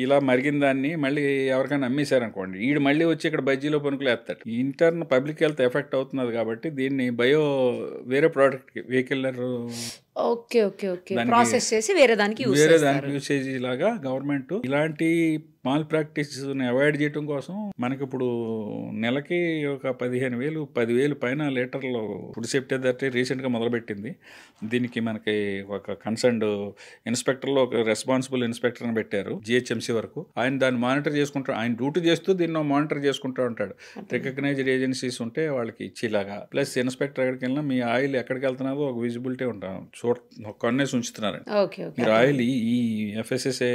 ఇలా మరిగిన దాన్ని మళ్ళీ ఎవరికైనా అమ్మేశారనుకోండి, వీడు మళ్ళీ వచ్చి ఇక్కడ బజ్జీలో పనుకులు వేస్తాడు. ఇంటర్న్ పబ్లిక్ హెల్త్ ఎఫెక్ట్ అవుతున్నది కాబట్టి దీన్ని వేరే ప్రోడక్ట్ కి వెహికలర్ ప్రాసెస్ చేసి వేరే దానికి యూసేజ్ లాగా గవర్నమెంట్ ఇలాంటి మాల్ ప్రాక్టీస్ని అవాయిడ్ చేయడం కోసం మనకి ఇప్పుడు నెలకి ఒక 15,000 10,000 పైన లీటర్లు ఫుడ్ సేఫ్టీ అథారిటీ రీసెంట్గా మొదలుపెట్టింది. దీనికి మనకి ఒక కన్సర్న్డ్ ఇన్స్పెక్టర్లో ఒక రెస్పాన్సిబుల్ ఇన్స్పెక్టర్ని పెట్టారు జిహెచ్ఎంసీ వరకు. ఆయన దాన్ని మానిటర్ చేసుకుంటారు. ఆయన డ్యూటీ చేస్తూ దీన్ని మానిటర్ చేసుకుంటూ ఉంటాడు. రికగ్నైజ్డ్ ఏజెన్సీస్ ఉంటే వాళ్ళకి ఇచ్చేలాగా. ప్లస్ ఇన్స్పెక్టర్ ఎక్కడికి వెళ్ళినా మీ ఆయిల్ ఎక్కడికి వెళ్తున్నారో ఒక విజిబిలిటీ ఉంటాం, కన్నేసి ఉంచుతున్నారు. మీరు ఆయిల్ ఈ ఎఫ్ఎస్ఎస్ఏ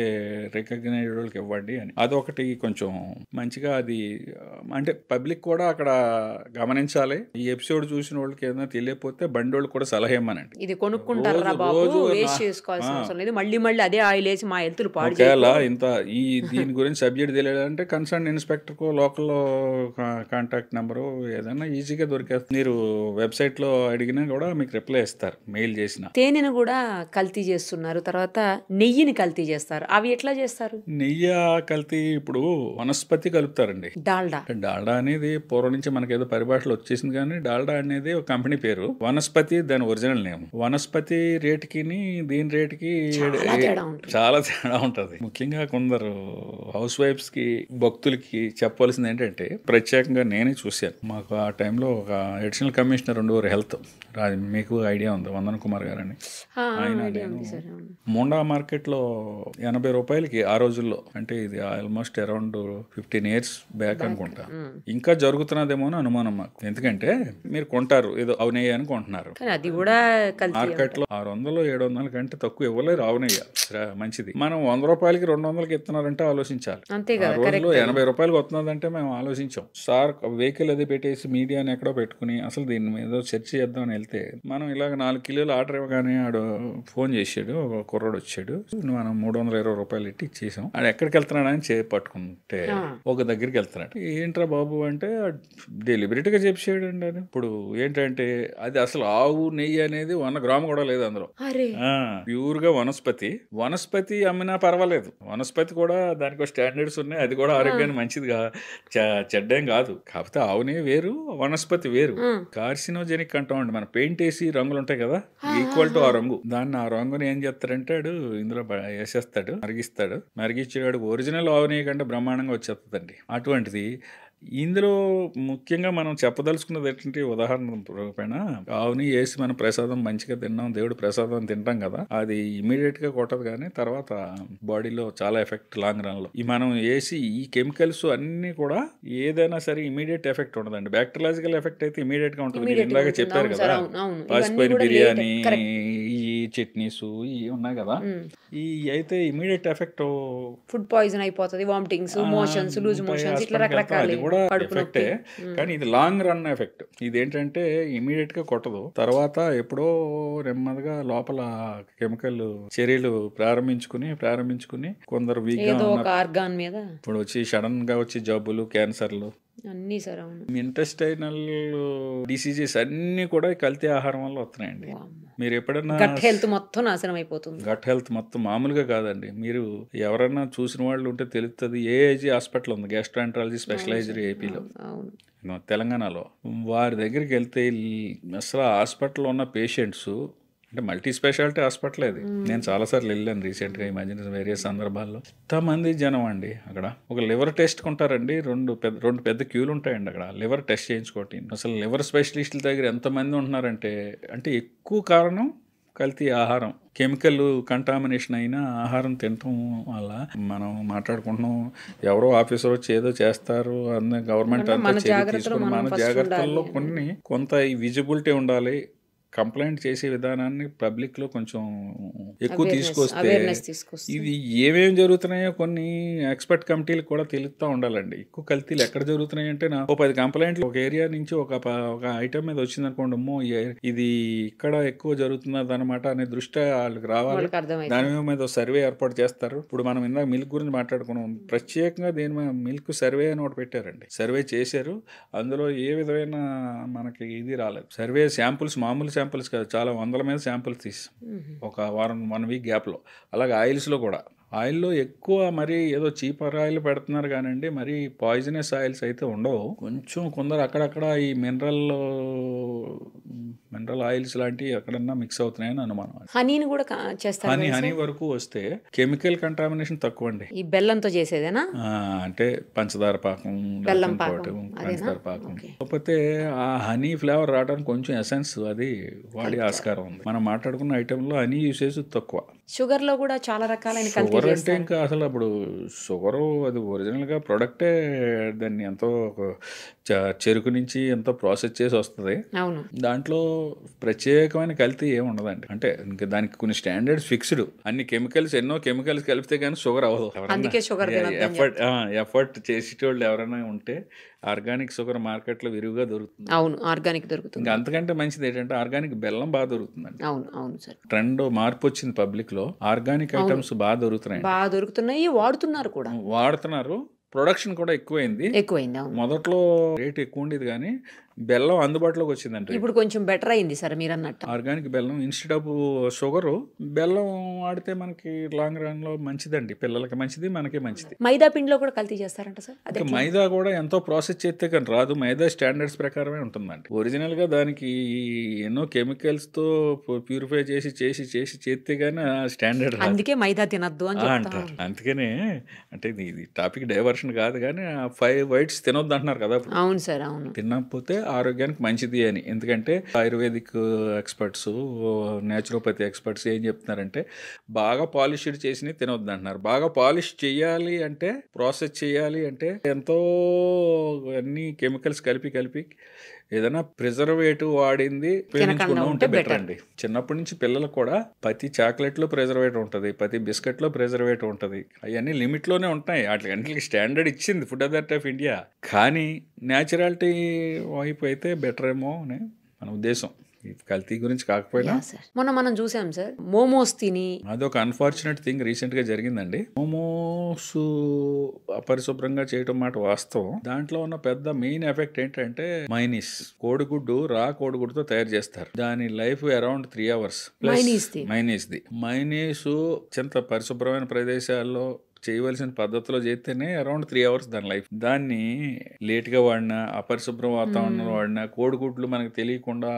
రికగ్నైజ్డ్ వాళ్ళకి ఇవ్వండి అని. అదొకటి కొంచెం మంచిగా అది అంటే పబ్లిక్ కూడా అక్కడ గమనించాలి. ఈ ఎపిసోడ్ చూసిన వాళ్ళకి ఏదైనా తెలియకపోతే బండి వాళ్ళు కూడా సలహా ఇవ్వమనండి. ఇది కొనుక్కుంటారా బాబు, వేస్ట్ చేసుకోవాల్సిన అవసరం లేదు, మళ్ళీ మళ్ళీ అదే ఆయిల్ వేసి మా హెల్త్ పాడు ఒకవేళ ఇంత దీని గురించి సబ్జెక్ట్ తెలియాలంటే కన్సర్న్ ఇన్స్పెక్టర్కు లోకల్లో కాంటాక్ట్ నెంబరు ఏదైనా ఈజీగా దొరికేస్తుంది. మీరు వెబ్సైట్లో అడిగినా కూడా మీకు రిప్లై ఇస్తారు మెయిల్ చేసిన. తేనెను కూడా కల్తీ చేస్తున్నారు, తర్వాత నెయ్యిని కల్తీ చేస్తారు. అవి ఎట్లా చేస్తారు? నెయ్యి కల్తీ ఇప్పుడు వనస్పతి కలుపుతారండి. డాల్డా అనేది పూర్వం నుంచి మనకేదో పరిభాషలో వచ్చేసింది, కానీ డాల్డా అనేది ఒక కంపెనీ పేరు. వనస్పతి దాని ఒరిజినల్ నేమ్. వనస్పతి రేటుకి దీని రేటుకి చాలా తేడా ఉంటుంది. ముఖ్యంగా కొందరు హౌస్ వైఫ్స్ కి భక్తులకి చెప్పవలసింది ఏంటంటే, ప్రత్యేకంగా నేనే చూశాను. మాకు ఆ టైంలో ఒక అడిషనల్ కమిషనర్ ఉండేవారు హెల్త్, మీకు ఐడియా ఉంది, వందన్ కుమార్ గారు అని. ఆయన మోండా మార్కెట్లో 80 రూపాయలకి ఆ రోజుల్లో, అంటే ఇది ఆల్మోస్ట్ అరౌండ్ 15 years బ్యాక్ అనుకుంటా, ఇంకా జరుగుతున్నదేమో అని అనుమానం మాకు. ఎందుకంటే మీరు కొంటారు ఏదో అవునయ్య అని కొంటున్నారు, అది కూడా మార్కెట్ లో 600-700 కంటే తక్కువ ఇవ్వలేరు అవునయ్య మంచిది. మనం 100 రూపాయలకి 200కి ఇస్తున్నారంటే ఆలోచించాలి. ఆ రోజులో 80 రూపాయలకి వస్తున్నదంటే మేము ఆలోచించాం. సార్ వెహికల్ అది పెట్టేసి మీడియాని ఎక్కడో పెట్టుకుని అసలు దీని మీద చర్చ చేద్దామని వెళ్తే, మనం ఇలాగ 4 కిలోలు ఆర్డర్ ఇవ్వగానే ఆడు ఫోన్ చేసాడు, ఒక కుర్రాడు వచ్చాడు, మనం 320 రూపాయలు ఇట్టి ఇచ్చేసాం. ఆడు ఎక్కడికి వెళ్తున్నాడని పట్టుకుంటే ఒక దగ్గరికి వెళ్తున్నాడు. ఏంట్రా బాబు అంటే డెలిబరేట్గా చెప్పాడు అండి. అని ఇప్పుడు ఏంటంటే అది అసలు ఆవు నెయ్యి అనేది 1 గ్రాము కూడా లేదు అందులో, ప్యూర్ గా వనస్పతి అమ్మినా పర్వాలేదు. వనస్పతి కూడా దానికి స్టాండర్డ్స్ ఉన్నాయి, అది కూడా ఆరోగ్యానికి మంచిదిగా చెడ్డేం కాదు. కాకపోతే ఆవు నెయ్యి వేరు, వనస్పతి వేరు. కార్సినోజెనిక్ అంటామండి. మన పెయింట్ వేసి రంగులు ఉంటాయి కదా, ఈక్వల్ టు ఆ రంగు. దాన్ని ఆ రంగుని ఏం చేస్తారంటే ఇందులో వేసేస్తాడు, మరిగిచ్చేవాడు. ఒరిజినల్ ఆవు నెయ్యి కంటే బ్రహ్మాండంగా వచ్చేస్తుందండి. అటువంటిది ఇందులో ముఖ్యంగా మనం చెప్పదలుచుకున్నది ఏంటంటే, ఉదాహరణ పైన ఆవుని వేసి మనం ప్రసాదం మంచిగా తిన్నాం, దేవుడు ప్రసాదం తింటాం కదా, అది ఇమీడియట్ గా కొట్టదు, కానీ తర్వాత బాడీలో చాలా ఎఫెక్ట్ లాంగ్ రన్ లో. ఈ మనం వేసి ఈ కెమికల్స్ అన్ని కూడా ఏదైనా సరే ఇమీడియట్ ఎఫెక్ట్ ఉండదండి. బ్యాక్టీరియాలజికల్ ఎఫెక్ట్ అయితే ఇమీడియట్ గా ఉంటుంది. మీరు ఇందాక చెప్పారు కదా, పాసిపోయిన బిర్యానీ, ఈ చట్నీస్ ఇవి ఉన్నాయి కదా, ఈ అయితే ఇమీడియట్ ఎఫెక్ట్ ఫుడ్ పాయిజన్ అయిపోతుంది, వామిటింగ్స్, మోషన్స్, లూజ్ మోషన్స్, ఇట్లా రకరకాల ఎఫెక్టే. కానీ ఇది లాంగ్ రన్ ఎఫెక్ట్. ఇదేంటంటే ఇమీడియట్ గా కొట్టదు, తర్వాత ఎప్పుడో నెమ్మదిగా లోపల కెమికల్ చర్యలు ప్రారంభించుకుని కొందరు వీక్ గా ఆర్గాన్ మీద ఇప్పుడు వచ్చి సడన్ గా వచ్చి జబ్బులు, క్యాన్సర్లు, అన్ని ఇంటెస్టైనల్ డిసీజెస్ అన్ని కూడా కల్తీ ఆహారం వల్ల వస్తున్నాయండి. మీరు ఎప్పుడన్నా గట్ హెల్త్ మొత్తం నాశనం అయిపోతుంది. గట్ హెల్త్ మొత్తం మామూలుగా కాదండి. మీరు ఎవరన్నా చూసిన వాళ్ళు ఉంటే తెలుస్తుంది. ఏఐజీ హాస్పిటల్ ఉంది, గ్యాస్ట్రాంట్రాలజీ స్పెషలైజ్డ్ ఏపీలో, తెలంగాణలో. వారి దగ్గరికి వెళ్తే అసలు హాస్పిటల్లో ఉన్న పేషెంట్స్ అంటే మల్టీ స్పెషాలిటీ హాస్పిటల్ అది. నేను చాలాసార్లు వెళ్ళాను రీసెంట్గా, ఈ మధ్యన వేరియస్ సందర్భాల్లో. ఎంతమంది జనం అండి అక్కడ. ఒక లివర్ టెస్ట్ కొంటారండి, రెండు పెద్ద క్యూలు ఉంటాయండి అక్కడ లివర్ టెస్ట్ చేయించుకోవటం. అసలు లివర్ స్పెషలిస్టుల దగ్గర ఎంతమంది ఉంటున్నారంటే, అంటే ఎక్కువ కారణం కల్తీ ఆహారం, కెమికల్ కంటామినేషన్ అయిన ఆహారం తినటం వల్ల. మనం మాట్లాడుకుంటున్నాం, ఎవరో ఆఫీసర్ వచ్చి ఏదో చేస్తారు అన్న, గవర్నమెంట్ అంతా చర్య తీసుకుని మన జాగ్రత్తల్లో కొంత ఈ విజిబిలిటీ ఉండాలి. కంప్లైంట్ చేసే విధానాన్ని పబ్లిక్ లో కొంచెం ఎక్కువ తీసుకొస్తే, ఇది ఏమేమి జరుగుతున్నాయో కొన్ని ఎక్స్పర్ట్ కమిటీలకు కూడా తెలుస్తూ ఉండాలండి. ఎక్కువ కల్తీలు ఎక్కడ జరుగుతున్నాయి అంటే, నా 10 కంప్లైంట్లు ఒక ఏరియా నుంచి ఒక ఐటమ్ మీద వచ్చింది అనుకోండి, అమ్మో ఇది ఇక్కడ ఎక్కువ జరుగుతున్నది అనమాట అనే దృష్టి వాళ్ళకి రావాలి. దాని మీద సర్వే ఏర్పాటు చేస్తారు. ఇప్పుడు మనం ఇందాక మిల్క్ గురించి మాట్లాడుకున్నాం, ప్రత్యేకంగా దేని మీద మిల్క్ సర్వే అని ఒకటి పెట్టారండి. సర్వే చేశారు, అందులో ఏ విధమైన మనకి ఇది రాలేదు. సర్వే శాంపుల్స్, మామూలు శాంపుల్స్ కాదు, చాలా వందల మీద శాంపుల్స్ తీసాం ఒక 1 వీక్ గ్యాప్లో. అలాగే ఆయిల్స్లో కూడా, ఆయిల్లో ఎక్కువ మరి ఏదో చీపర్ ఆయిల్ పెడుతున్నారు కానండి, మరి పాయిజనస్ ఆయిల్స్ అయితే ఉండవు. కొంచెం కొందరు అక్కడక్కడ ఈ మినరల్ ఆయిల్స్ లాంటివి ఎక్కడన్నా మిక్స్ అవుతున్నాయని అనుమానం. హనీని కూడా చేస్తారు. హనీ వరకు వస్తే కెమికల్ కంటామినేషన్ తక్కువ అండి. ఈ బెల్లంతో చేసేదేనా? అంటే పంచదార పాకం, బెల్లం పంచదార పాకం. కాకపోతే ఆ హనీ ఫ్లేవర్ రావడానికి కొంచెం ఎసెన్స్ అది వాడి ఆస్కారం ఉంది. మనం మాట్లాడుకున్న ఐటెంలో హనీ యూసేజ్ తక్కువ. షుగర్ లో కూడా చాలా రకాలైన షుగర్ అంటే ఇంకా అసలు అప్పుడు షుగర్ అది ఒరిజినల్ గా ప్రొడక్టే, దాన్ని ఎంతో చెరుకు నుంచి ఎంతో ప్రాసెస్ చేసి వస్తుంది. దాంట్లో ప్రత్యేకమైన కల్తీ ఏమి ఉండదండి. అంటే ఇంకా దానికి కొన్ని స్టాండర్డ్స్ ఫిక్స్డ్. అన్ని కెమికల్స్, ఎన్నో కెమికల్స్ కలిపితే కానీ షుగర్ అవ్వదు. ఎఫర్ట్ చేసేటోళ్ళు ఎవరైనా ఉంటే ఆర్గానిక్ షుగర్ మార్కెట్లో విరివిగా దొరుకుతుంది. అవును, ఆర్గానిక్ దొరుకుతుంది. ఇంకా అంతకంటే మంచిది ఏంటంటే ఆర్గానిక్ బెల్లం బాగా దొరుకుతుందండి. అవును అవును సార్. ట్రెండ్ మార్పు వచ్చింది పబ్లిక్ లో, ఆర్గానిక్ ఐటమ్స్ బాగా దొరుకుతున్నాయి, వాడుతున్నారు. ప్రొడక్షన్ కూడా ఎక్కువైంది. మొదట్లో రేట్ ఎక్కువ ఉండేది కానీ బెల్లం అందుబాటులోకి వచ్చిందంటే ఇప్పుడు కొంచెం బెటర్ అయింది సార్ మీరు అన్నట్టు. ఆర్గానిక్ బెల్లం ఇన్స్టెడ్ ఆఫ్ షుగర్ బెల్లం వాడితే మనకి లాంగ్ రన్ లో మంచిదండి. పిల్లలకి మంచిది, మనకి మంచిది. మైదా పిండిలో కూడా కల్తీ చేస్తారంట సార్? అదే మైదా కూడా ఎంతో ప్రాసెస్ చేస్తే కానీ రాదు. మైదా స్టాండర్డ్స్ ప్రకారమే ఉంటుందండి. ఒరిజినల్ గా దానికి ఎన్నో కెమికల్స్ తో ప్యూరిఫై చేసి చేస్తే గానీ స్టాండర్డ్, అందుకే మైదా తినద్దు అని అంటారు. అందుకనే అంటే ఇది టాపిక్ డైవర్షన్ కాదు కానీ 5 వైట్స్ తినొద్దు అంటున్నారు కదా. అవును సార్, అవును. తినకపోతే ఆరోగ్యానికి మంచిది అని. ఎందుకంటే ఆయుర్వేదిక్ ఎక్స్పర్ట్స్, న్యాచురోపతి ఎక్స్పర్ట్స్ ఏం చెప్తున్నారంటే బాగా పాలిష్డ్ చేసి తినొద్దు అంటున్నారు. బాగా పాలిష్ చేయాలి అంటే, ప్రాసెస్ చేయాలి అంటే ఎంతో అన్ని కెమికల్స్ కలిపి ఏదైనా ప్రిజర్వేటివ్ వాడింది ఉపయోగించుకుని ఉంటే బెటర్ అండి. చిన్నప్పటి నుంచి పిల్లలకు కూడా ప్రతి చాక్లెట్లో ప్రిజర్వేటివ్ ఉంటుంది, ప్రతి బిస్కెట్లో ప్రిజర్వేటివ్ ఉంటుంది. అవన్నీ లిమిట్లోనే ఉంటాయి. వాటికి స్టాండర్డ్ ఇచ్చింది ఫుడ్ అథారిటీ ఆఫ్ ఇండియా. కానీ న్యాచురాలిటీ వైపు అయితే బెటర్ ఏమో అని మన ఉద్దేశం. కల్తీ గురించి కాకపోయినా మొన్న మనం చూసాం సార్ మోమోస్ తిని, అదొక అన్ఫార్చునేట్ థింగ్ రీసెంట్ గా జరిగిందండి. మోమోస్ అపరిశుభ్రంగా చేయటం మాట వాస్తవం. దాంట్లో ఉన్న పెద్ద మెయిన్ ఎఫెక్ట్ ఏంటంటే మైనీస్. కోడిగుడ్డు రా కోడిగుడ్డుతో తయారు చేస్తారు. దాని లైఫ్ అరౌండ్ 3 hours. మైనీస్ అత్యంత పరిశుభ్రమైన ప్రదేశాల్లో చేయవలసిన పద్ధతిలో చేస్తేనే అరౌండ్ 3 hours దాని లైఫ్. దాన్ని లేట్గా వాడినా, అపరిశుభ్రం వాతావరణంలో వాడినా, కోడిగుడ్లు మనకు తెలియకుండా,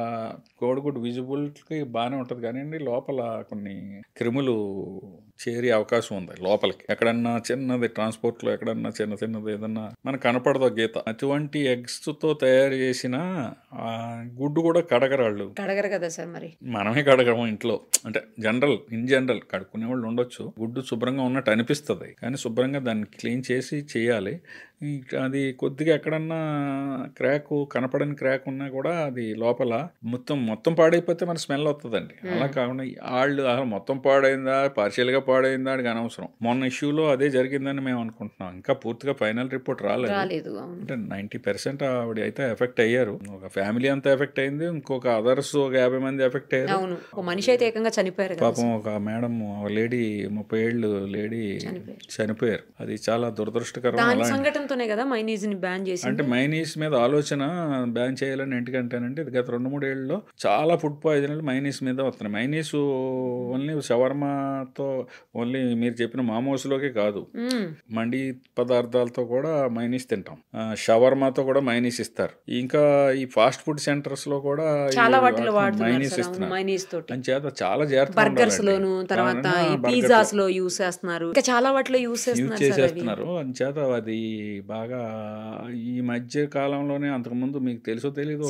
కోడిగుడ్డు విజిబుల్కి బాగానే ఉంటుంది కానీ లోపల కొన్ని క్రిములు చేరే అవకాశం ఉంది లోపలికి. ఎక్కడన్నా చిన్నది ట్రాన్స్పోర్ట్లో ఎక్కడన్నా చిన్నది ఏదన్నా మనకు కనపడదో గీత. అటువంటి ఎగ్స్తో తయారు చేసిన గుడ్డు కూడా కడగరాళ్ళు. కడగరు కదా సార్. మరి మనమే కడగము ఇంట్లో. అంటే ఇన్ జనరల్ కడుక్కునే వాళ్ళు ఉండొచ్చు. గుడ్డు శుభ్రంగా ఉన్నట్టు అనిపిస్తుంది కానీ శుభ్రంగా దాన్ని క్లీన్ చేసి చేయాలి. అది కొద్దిగా ఎక్కడన్నా కనపడని క్రాక్ ఉన్నా కూడా అది లోపల మొత్తం పాడైపోతే మన స్మెల్ వస్తుందండి. అలా కాకుండా వాళ్ళు మొత్తం పాడైందా, పార్షియల్గా పాడైందా అని అనవసరం. మొన్న ఇష్యూలో అదే జరిగిందని మేము అనుకుంటున్నాం. ఇంకా పూర్తిగా ఫైనల్ రిపోర్ట్ రాలేదు. అంటే 90% ఆవిడ అయితే ఎఫెక్ట్ అయ్యారు. ఒక ఫ్యామిలీ అంతా ఎఫెక్ట్ అయింది. ఇంకొక అదర్స్ ఒక 50 మంది ఎఫెక్ట్ అయ్యారు. మనిషి అయితే ఏకంగా చనిపోయారు. పాపం ఒక మేడం, లేడీ 30 ఏళ్ళు లేడీ చనిపోయారు. అది చాలా దురదృష్టకరం. అంటే మైనీస్ మీద ఆలోచన బ్యాన్ చేయాలని ఎందుకంటేనంటే ఇది గత 2-3 ఏళ్ళలో చాలా ఫుడ్ పాయిజన్లు మైనీస్ మీద వస్తున్నాయి. మైనీస్ ఓన్లీ షవర్మాతో, ఓన్లీ మీరు చెప్పిన మామోస్లోకే కాదు, మండి పదార్థాలతో కూడా మైనీస్ తింటాం. షవర్మాతో కూడా మైనీస్ ఇస్తారు. ఇంకా ఈ ఫాస్ట్ ఫుడ్ సెంటర్స్ లో కూడా మైనీస్ ఇస్తున్నారు. అంచేత చాలా చేసేస్తున్నారు. అంచేత అది బాగా ఈ మధ్య కాలంలోనే, అంతకుముందు మీకు తెలుసో తెలీదు,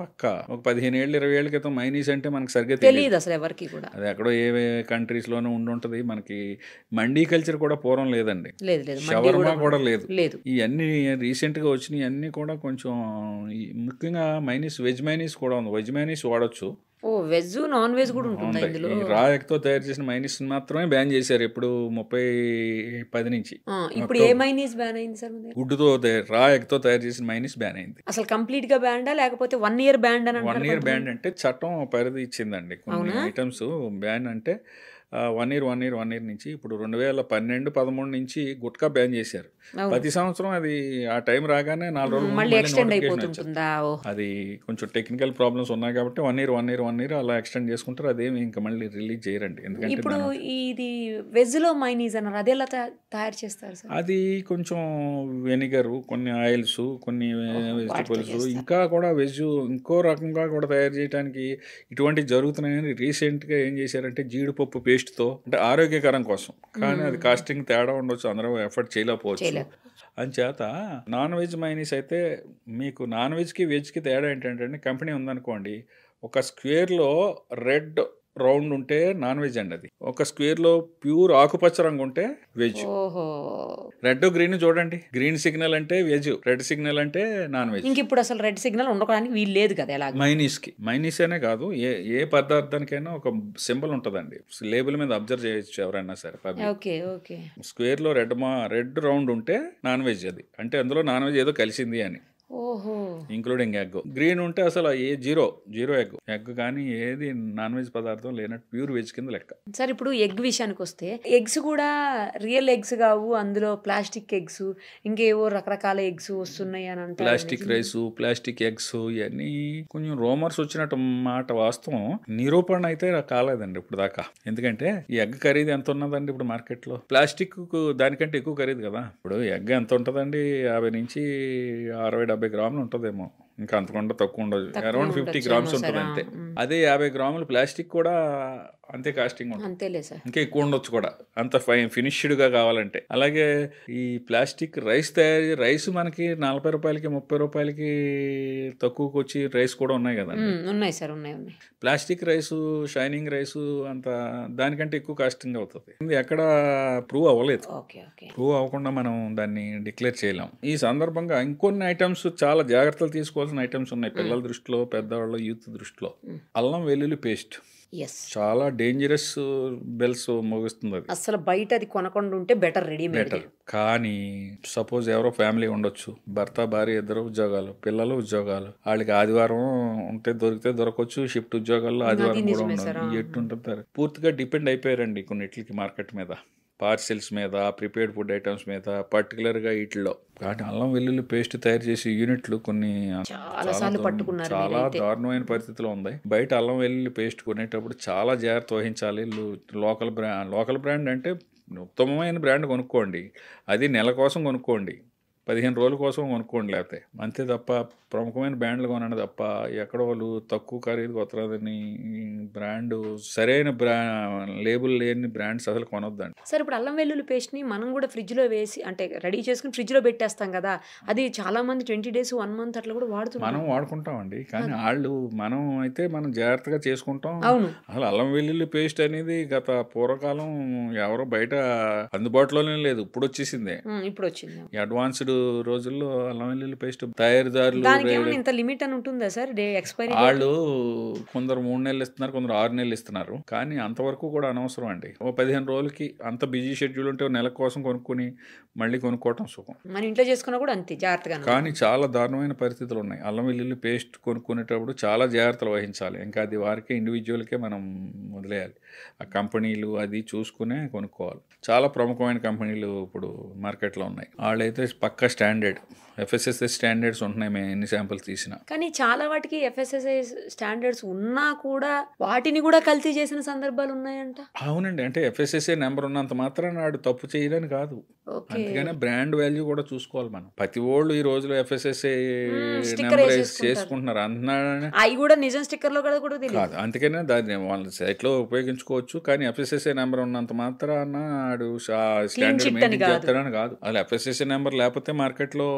పక్కా ఒక 15 ఏళ్ళు 20 ఏళ్ల క్రితం మైనీస్ అంటే మనకు సరిగ్గా తెలియదు అసలు ఎవరికి కూడా. అది ఎక్కడో ఏ కంట్రీస్ లోనే ఉండుంటది. మనకి మండీ కల్చర్ కూడా పూర్వం లేదండి. షవర్మా కూడా లేదు. ఇవన్నీ రీసెంట్ గా వచ్చినాయి. అన్ని కూడా కొంచెం ముఖ్యంగా మైనీస్, వెజ్ మైనీస్ కూడా ఉంది. వెజ్ మైనీస్ వాడచ్చు. వెజ్ నాన్ వెజ్ కూడా ఉంటుంది. రా ఎగ్ తో తయారు చేసిన మైనీస్ మాత్రమే బ్యాన్ చేశారు ఇప్పుడు 2010 నుంచి. ఇప్పుడు ఏ మైనీస్ బ్యాన్ అయింది సార్? గుడ్డుతో రా ఎగ్ తో తయారు చేసిన మైనీస్ బ్యాన్ అయింది. అసలు కంప్లీట్ గా బ్యాన్ లేకపోతే 1 year బ్యాన్? 1 year బ్యాన్ అంటే చట్టం పరిధి ఇచ్చిందండి. కొన్ని ఐటమ్స్ బ్యాన్ అంటే 1 ఇయర్ నుంచి ఇప్పుడు 2012-13 నుంచి గుట్కా బ్యాన్ చేశారు. ప్రతి సంవత్సరం అది ఆ టైం రాగానే 4 రోజులు మళ్ళీ ఎక్స్టెండ్ నోటిఫికేషన్ వచ్చేది. అయిపోతుంటుందా? అది కొంచెం టెక్నికల్ ప్రాబ్లమ్స్ ఉన్నాయి కాబట్టి 1 ఇయర్ అలా ఎక్స్టెండ్ చేసుకుంటారు. అదేమి ఇంకా మళ్ళీ రిలీజ్ చేయరండి. ఎందుకంటే ఇప్పుడు ఇది వెజ్ లో మైనీస్ అన్నారు, అది ఎలా తయారు చేస్తారు సార్? అది కొంచెం వెనిగరు, కొన్ని ఆయిల్స్, కొన్ని వెజిటబుల్స్, ఇంకా కూడా వెజ్ ఇంకో రకంగా కూడా తయారు చేయడానికి ఇటువంటివి జరుగుతున్నాయని రీసెంట్గా ఏం చేశారంటే జీడిపప్పు పేస్ట్తో, అంటే ఆరోగ్యకరం కోసం, కానీ అది కాస్టింగ్ తేడా ఉండొచ్చు, అందరూ ఎఫర్ట్ చేయలేకపోవచ్చు. అంచేత నాన్ వెజ్ మైనీస్ అయితే మీకు నాన్ వెజ్కి వెజ్కి తేడా ఏంటంటే, కంపెనీ ఉందనుకోండి, ఒక స్క్వేర్లో రెడ్ రౌండ్ ఉంటే నాన్ వెజ్ అండి. అది ఒక స్క్వేర్ లో ప్యూర్ ఆకుపచ్చ రంగు ఉంటే వెజ్. రెడ్ గ్రీన్ చూడండి, గ్రీన్ సిగ్నల్ అంటే వెజ్, రెడ్ సిగ్నల్ అంటే నాన్ వెజ్. ఇంక ఇప్పుడు అసలు రెడ్ సిగ్నల్ ఉండడానికి వీలు లేదు కదా. ఎలా మైనీస్ అనే కాదు, ఏ పదార్థానికైనా ఒక సింబల్ ఉంటుందండి, లేబుల్ మీద అబ్జర్వ్ చేయొచ్చు ఎవరైనా సరే. స్క్వేర్ లో రెడ్ రౌండ్ ఉంటే నాన్ వెజ్, అది అంటే అందులో నాన్ వెజ్ ఏదో కలిసింది అని, ఇంక్లూడింగ్ ఎగ్. గ్రీన్ ఉంటే అసలు జీరో ఎగ్ కానీ ఏది నాన్ వెజ్ పదార్థం లేనట్టు ప్యూర్ వెజ్ కింద లెక్క. సార్ ఇప్పుడు ఎగ్ విషయానికి వస్తే, ఎగ్స్ కూడా రియల్ ఎగ్స్ కావు, అందులో ప్లాస్టిక్ ఎగ్స్, ఇంకేవో రకరకాల ఎగ్స్ వస్తున్నాయి అని అంటారు. ప్లాస్టిక్ రైస్, ప్లాస్టిక్ ఎగ్స్, ఇవన్నీ కొంచెం రోమర్స్ వచ్చినట్టు మాట. వాస్తవం నిరూపణ అయితే కాలేదండి ఇప్పుడు దాకా. ఎందుకంటే ఈ ఎగ్ ఖరీదు ఎంత ఉన్నదండి ఇప్పుడు మార్కెట్ లో? ప్లాస్టిక్ దానికంటే ఎక్కువ ఖరీదు కదా. ఇప్పుడు ఎగ్ ఎంత ఉంటుందండి? 50 నుంచి 60-70 గ్రాములు ఉంటుందేమో, ఇంకా అంతకుండా తక్కువ ఉండదు. అరౌండ్ 50 గ్రామ్స్ ఉంటుంది అంతే. అదే 50 గ్రాములు ప్లాస్టిక్ కూడా అంతే కాస్టింగ్ ఉంటుంది, ఇంకా ఎక్కువ ఉండొచ్చు కూడా, అంత ఫినిష్డ్ గా కావాలంటే. అలాగే ఈ ప్లాస్టిక్ రైస్ మనకి 40 రూపాయలకి 30 రూపాయలకి తక్కువకి వచ్చి రైస్ కూడా ఉన్నాయి కదా. ఉన్నాయి సార్, ఉన్నాయి. ప్లాస్టిక్ రైస్, షైనింగ్ రైస్ అంత దానికంటే ఎక్కువ కాస్టింగ్ అవుతుంది. ఇది ఎక్కడ ప్రూవ్ అవ్వలేదు. ప్రూవ్ అవ్వకుండా మనం దాన్ని డిక్లేర్ చేయలేం. ఈ సందర్భంగా ఇంకొన్ని ఐటమ్స్ చాలా జాగ్రత్తలు తీసుకోవాల్సిన ఐటమ్స్ ఉన్నాయి పిల్లల దృష్టిలో, పెద్దవాళ్ళ యూత్ దృష్టిలో. అల్లం వెల్లుల్లి పేస్ట్ చాలా డేంజరస్ బెల్స్ మోగిస్తుంది. అది అసలు బయట అది కొనకుండా ఉంటే బెటర్. కానీ సపోజ్ ఎవరో ఫ్యామిలీ ఉండొచ్చు, భర్త భార్య ఇద్దరు ఉద్యోగాలు, పిల్లలు ఉద్యోగాలు, వాళ్ళకి ఆదివారం ఉంటే దొరికితే దొరకవచ్చు, షిఫ్ట్ ఉద్యోగాల్లో ఆదివారం కూడా ఉండదు. ఎట్టుంటారు, పూర్తిగా డిపెండ్ అయిపోయారండి కొన్నిటికి మార్కెట్ మీద, పార్సిల్స్ మీద, ప్రిపేర్డ్ ఫుడ్ ఐటమ్స్ మీద, పర్టికులర్గా వీటిలో. కానీ అల్లం వెల్లుల్లి పేస్ట్ తయారు చేసే యూనిట్లు కొన్ని చాలా దారుణమైన పరిస్థితిలో ఉన్నాయి. బయట అల్లం వెల్లుల్లి పేస్ట్ కొనేటప్పుడు చాలా జాగ్రత్త వహించాలి. లోకల్ బ్రాండ్ అంటే ఉత్తమమైన బ్రాండ్ కొనుక్కోండి, అది నెల కోసం కొనుక్కోండి, 15 రోజుల కోసం కొనుక్కోండి, లేకపోతే అంతే తప్ప ప్రముఖమైన బ్రాండ్లు కొనండి తప్ప ఎక్కడ వాళ్ళు తక్కువ ఖరీదు కొత్తదని బ్రాండ్, సరైన లేబుల్ లేని బ్రాండ్స్ అసలు కొనొద్దండి. సార్ ఇప్పుడు అల్లం వెల్లుల్లి పేస్ట్ని మనం కూడా ఫ్రిడ్జ్లో వేసి, అంటే రెడీ చేసుకుని ఫ్రిడ్జ్లో పెట్టేస్తాం కదా, అది చాలా మంది 20 days 1 month అట్లా కూడా వాడుతున్నాం. మనం వాడుకుంటామండి, కానీ మనం అయితే మనం జాగ్రత్తగా చేసుకుంటాం. అసలు అల్లం వెల్లుల్లి పేస్ట్ అనేది గత పూర్వకాలం ఎవరో బయట అందుబాటులోనే లేదు, ఇప్పుడు వచ్చేసిందే. ఇప్పుడు వచ్చింది. అడ్వాన్స్డ్ రోజుల్లో అల్లం వెల్లుల్లి పేస్ట్ తయారీదారులు ఇంత లిమిట్ అని ఉంటుందా సార్? ఎక్స్పైరీ వాళ్ళు కొందరు 3 నెలలు ఇస్తున్నారు, కొందరు 6 నెలలు ఇస్తున్నారు, కానీ అంతవరకు కూడా అనవసరం అండి. 15 రోజులకి అంత బిజీ షెడ్యూల్ ఉంటే నెల కోసం కొనుక్కొని మళ్ళీ కొనుక్కోవటం సుఖం. మన ఇంట్లో చేసుకున్నా కూడా అంతే జాగ్రత్తగా. కానీ చాలా దారుణమైన పరిస్థితులు ఉన్నాయి. అల్లం వెల్లుల్లి పేస్ట్ కొనుక్కునేటప్పుడు చాలా జాగ్రత్తలు వహించాలి. ఇంకా అది వారికే, ఇండివిజువల్కే మనం వదిలేయాలి. ఆ కంపెనీలు అది చూసుకునే కొనుక్కోవాలి. చాలా ప్రముఖమైన కంపెనీలు ఇప్పుడు మార్కెట్లో ఉన్నాయి. వాళ్ళైతే పక్కా స్టాండర్డ్ FSSAI స్టాండర్డ్స్ ఉంటున్నాయి, మేము ఎన్ని శాంపిల్స్ తీసినా. కానీ చాలా వాటికి FSSAI స్టాండర్డ్స్ ఉన్నా కూడా వాటిని కూడా కల్తీ చేసిన సందర్భాలు ఉన్నాయంట. అవునండి, అంటే FSSAI నెంబర్ ఉన్నంత మాత్రం నాడు తప్పు చేయలేని కాదు, అందుకనే బ్రాండ్ వాల్యూ కూడా చూసుకోవాలి మనం. ప్రతి వాళ్ళు ఈ రోజులో FSSAI నెంబర్ చేసుకుంటున్నారు అంటున్నాడు, అవి కూడా నిజం స్టిక్కర్ లో కూడా కాదు. అందుకనే దాన్ని వాళ్ళ సైట్ లో ఉపయోగించుకోవచ్చు, కానీ FSSAI నెంబర్ ఉన్నంత మాత్రాన ఆడు స్టాండర్డ్ మెయింటైన్ చేస్తాడని కాదు. అసలు FSSAI నెంబర్ లేకపోతే మార్కెట్ లో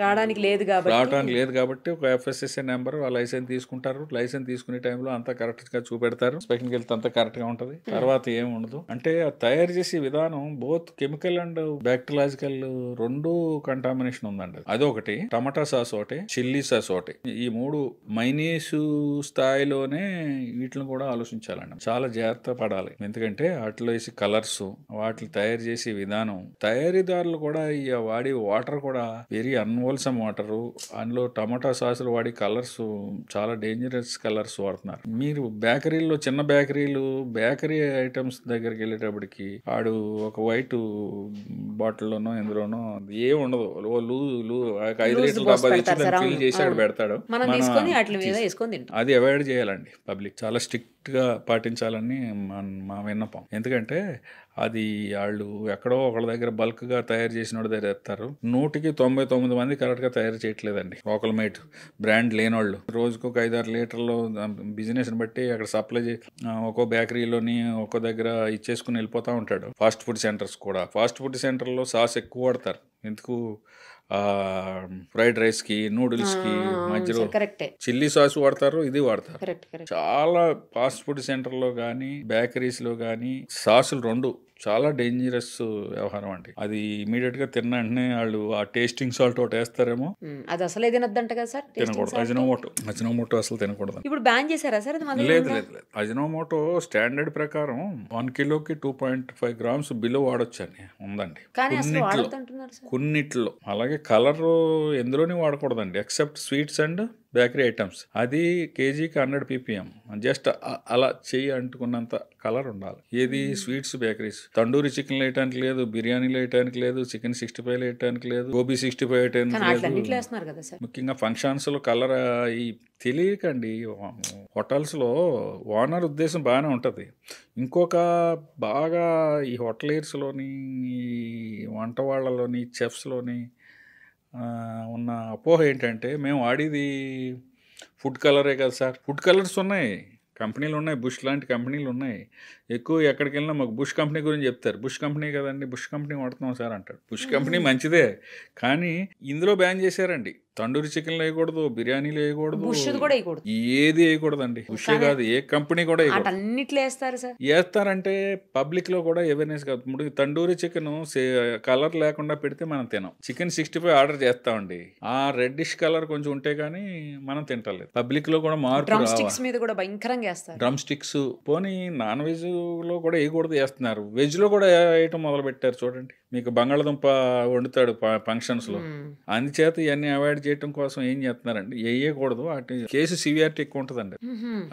రావడానికి లేదు కాబట్టి ఒక FSSAI నెంబర్ లైసెన్స్ తీసుకుంటారు. లైసెన్స్ తీసుకునే టైంలో అంతా కరెక్ట్ గా చూపెడతారు, ఇన్స్పెక్షన్ వెళ్తే అంతా కరెక్ట్ గా ఉంటది. తర్వాత ఏమి ఉండదు. అంటే తయారు చేసే విధానం బోత్ కెమికల్ అండ్ బ్యాక్టీరియాలజికల్ రెండు కంటామినేషన్ ఉందండి. అదొకటి. టమాటా సాస్ ఒకటి, చిల్లీ సాస్ ఒకటి, ఈ 3 మైనీసు స్థాయిలోనే వీటిని కూడా ఆలోచించాలండి. చాలా జాగ్రత్త పడాలి. ఎందుకంటే వాటిలో వేసి కలర్స్, వాటిని తయారు చేసే విధానం, తయారీదారులు కూడా వాడే వాటర్ వాటర్ కూడా వెరీ అన్హోల్సమ్ వాటర్. అందులో టమాటా సాసులు వాడి కలర్స్ చాలా డేంజరస్ కలర్స్ వాడుతున్నారు. మీరు బేకరీలో చిన్న బేకరీ ఐటమ్స్ దగ్గరికి వెళ్ళేటప్పటికి ఆడు ఒక వైట్ బాటిల్లోనో ఎందులోనో ఏం ఉండదు, 5 లీటర్ల డబ్బా తెచ్చి దాన్ని ఫిల్ చేసి ఆడు పెడతాడు. అది అవాయిడ్ చేయాలండి. పబ్లిక్ చాలా స్ట్రిక్ట్ గా పాటించాలని మా విన్నపం. ఎందుకంటే అది వాళ్ళు ఎక్కడో ఒకళ్ళ దగ్గర బల్క్ గా తయారు చేసిన దగ్గర తెస్తారు. 199 మంది కరెక్ట్ గా తయారు చేయట్లేదండి. లోకల్ మేట్ బ్రాండ్ లేనోళ్ళు రోజుకు ఒక 5-6 లీటర్లు బిజినెస్ బట్టి అక్కడ సప్లై ఒక్కో బేకరీలోని ఒక్కో దగ్గర ఇచ్చేసుకుని వెళ్ళిపోతా ఉంటాడు. ఫాస్ట్ ఫుడ్ సెంటర్లో సాస్ ఎక్కువ వాడతారు. ఎందుకు ఫ్రైడ్ రైస్ కి, నూడిల్స్ కి మధ్యలో చిల్లీ సాస్ వాడతారు, ఇది వాడతారు. చాలా ఫాస్ట్ ఫుడ్ సెంటర్ లో గానీ బేకరీస్ లో గానీ సాసులు 2 చాలా డేంజరస్ వ్యవహారం అండి. అది ఇమీడియట్ గా తిన్న వెంటనే వాళ్ళు ఆ టేస్టింగ్ సాల్ట్ ఒకటి వేస్తారేమో, అది అసలే తినొద్దంట కదా సార్. తినకూడదు. అజినోమోటో అసలు తినకూడదు. ఇప్పుడు బ్యాన్ చేశారా సార్? లేదు. అజినోమోటో స్టాండర్డ్ ప్రకారం 1 కిలోకి 2.5 grams బిలో వాడొచ్చు అని ఉందండి కొన్నిట్లో. అలాగే కలర్ ఎందులోని వాడకూడదండి except sweets and bakery items. అది కేజీకి 100 ppm. జస్ట్ అలా చెయ్యి అంటుకున్నంత కలర్ ఉండాలి. ఏది స్వీట్స్, బేకరీస్. తండూరి చికెన్ వేయటానికి లేదు, బిర్యానీలు వేయటానికి లేదు, చికెన్ 65 వేయటానికి లేదు, గోబీ 65 వేయటానికి లేదు. ముఖ్యంగా ఫంక్షన్స్ లో కలర్ ఈ తెలియకండి. హోటల్స్ లో ఓనర్ ఉద్దేశం బాగానే ఉంటది. ఇంకొక బాగా ఈ హోటలియర్స్ లోని, ఈ వంట వాళ్ళలోని, చెఫ్స్ లోని ఉన్న అపోహ ఏంటంటే మేము వాడేది ఫుడ్ కలరే కదా సార్. ఫుడ్ కలర్స్ ఉన్నాయి, కంపెనీలు ఉన్నాయి, బుష్ లాంటి కంపెనీలు ఉన్నాయి. ఎక్కువ ఎక్కడికి వెళ్ళినా మాకు బుష్ కంపెనీ గురించి చెప్తారు. బుష్ కంపెనీ కదండి, బుష్ కంపెనీ వాడుతున్నాం సార్ అంటాడు. బుష్ కంపెనీ మంచిదే, కానీ ఇందులో బ్యాన్ చేశారండి. తండూరి చికెన్లు వేయకూడదు, బిర్యానీలు వేయకూడదు, ఏది వేయకూడదండి. బుష్ కాదు, ఏ కంపెనీ కూడా వేస్తారంటే పబ్లిక్ లో కూడా అవేర్నెస్ కాదు. ఇప్పుడు తండూరి చికెన్ కలర్ లేకుండా పెడితే మనం తినాం. చికెన్ 65 ఆర్డర్ చేస్తామండి, ఆ రెడ్డిష్ కలర్ కొంచెం ఉంటే గానీ మనం తింటలేదు. పబ్లిక్ లో కూడా మార్పు రావాలి. డ్రమ్ స్టిక్స్ పోనీ నాన్ వెజ్ లో కూడా వేయకూడదు, వేస్తున్నారు. వెజ్ లో కూడా వేయటం మొదలు పెట్టారు. చూడండి, మీకు బంగాళదుంప వండుతాడు ఫంక్షన్స్ లో, అందుచేత ఇవన్నీ అవాయిడ్ చేయడం కోసం ఏం చేస్తున్నారండి, వేయకూడదు. వాటి కేసు సివియారిటీ ఎక్కువ ఉంటుందండి.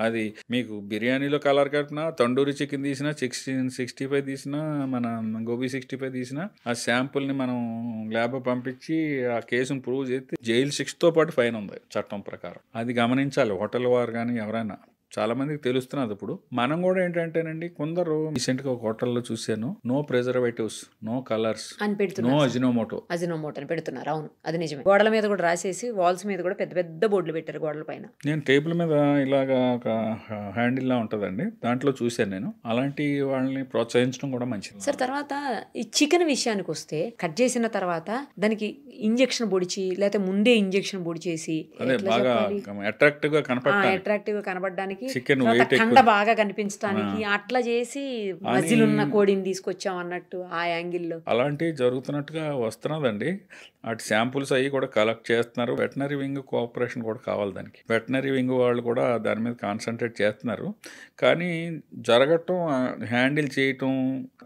అది మీకు బిర్యానీలో కలర్ కట్టినా, తండూరి చికెన్ తీసినా, 65 తీసినా, మన గోబీ 65 తీసినా, ఆ శాంపుల్ ని మనం ల్యాబ్ పంపించి ఆ కేసును ప్రూవ్ చేస్తే జైలు 6 తో పాటు ఫైన్ ఉంది చట్టం ప్రకారం. అది గమనించాలి హోటల్ వారు కానీ ఎవరైనా. చాలా మందికి తెలుస్తున్నది. ఇప్పుడు మనం కూడా ఏంటంటేనండి, కొందరు రీసెంట్ గా ఒక హోటల్లో చూశాను, no preservatives, no colours, no Ajinomoto అని పెడుతున్నారు. అవును, అది నిజమే. గోడల మీద కూడా రాసేసి, వాల్స్ మీద కూడా పెద్ద పెద్ద బోర్డులు పెట్టారు గోడల పైన. నేను టేబుల్ మీద ఇలాగా ఒక హ్యాండిల్ లా ఉంటదండి, దాంట్లో చూశాను నేను. అలాంటి వాళ్ళని ప్రోత్సహించడం కూడా మంచిది. సార్, తర్వాత ఈ చికెన్ విషయానికి వస్తే, కట్ చేసిన తర్వాత దానికి ఇంజెక్షన్ పొడిచి, లేకపోతే ముందే ఇంజెక్షన్ పొడిచేసి బాగా అట్రాక్టివ్ గా కనపడడానికి, కండ బాగా కనిపించడానికి అట్లా చేసి మధ్యలున్న కోడిని తీసుకొచ్చాం అన్నట్టు ఆ యాంగిల్లో అలాంటివి జరుగుతున్నట్టుగా వస్తున్నదండి. అటు శాంపుల్స్ అవి కూడా కలెక్ట్ చేస్తున్నారు. వెటనరీ వింగ్ కోఆపరేషన్ కూడా కావాలి దానికి. వెటనరీ వింగ్ వాళ్ళు కూడా దాని మీద కాన్సన్ట్రేట్ చేస్తున్నారు. కానీ జరగటం, హ్యాండిల్ చేయటం,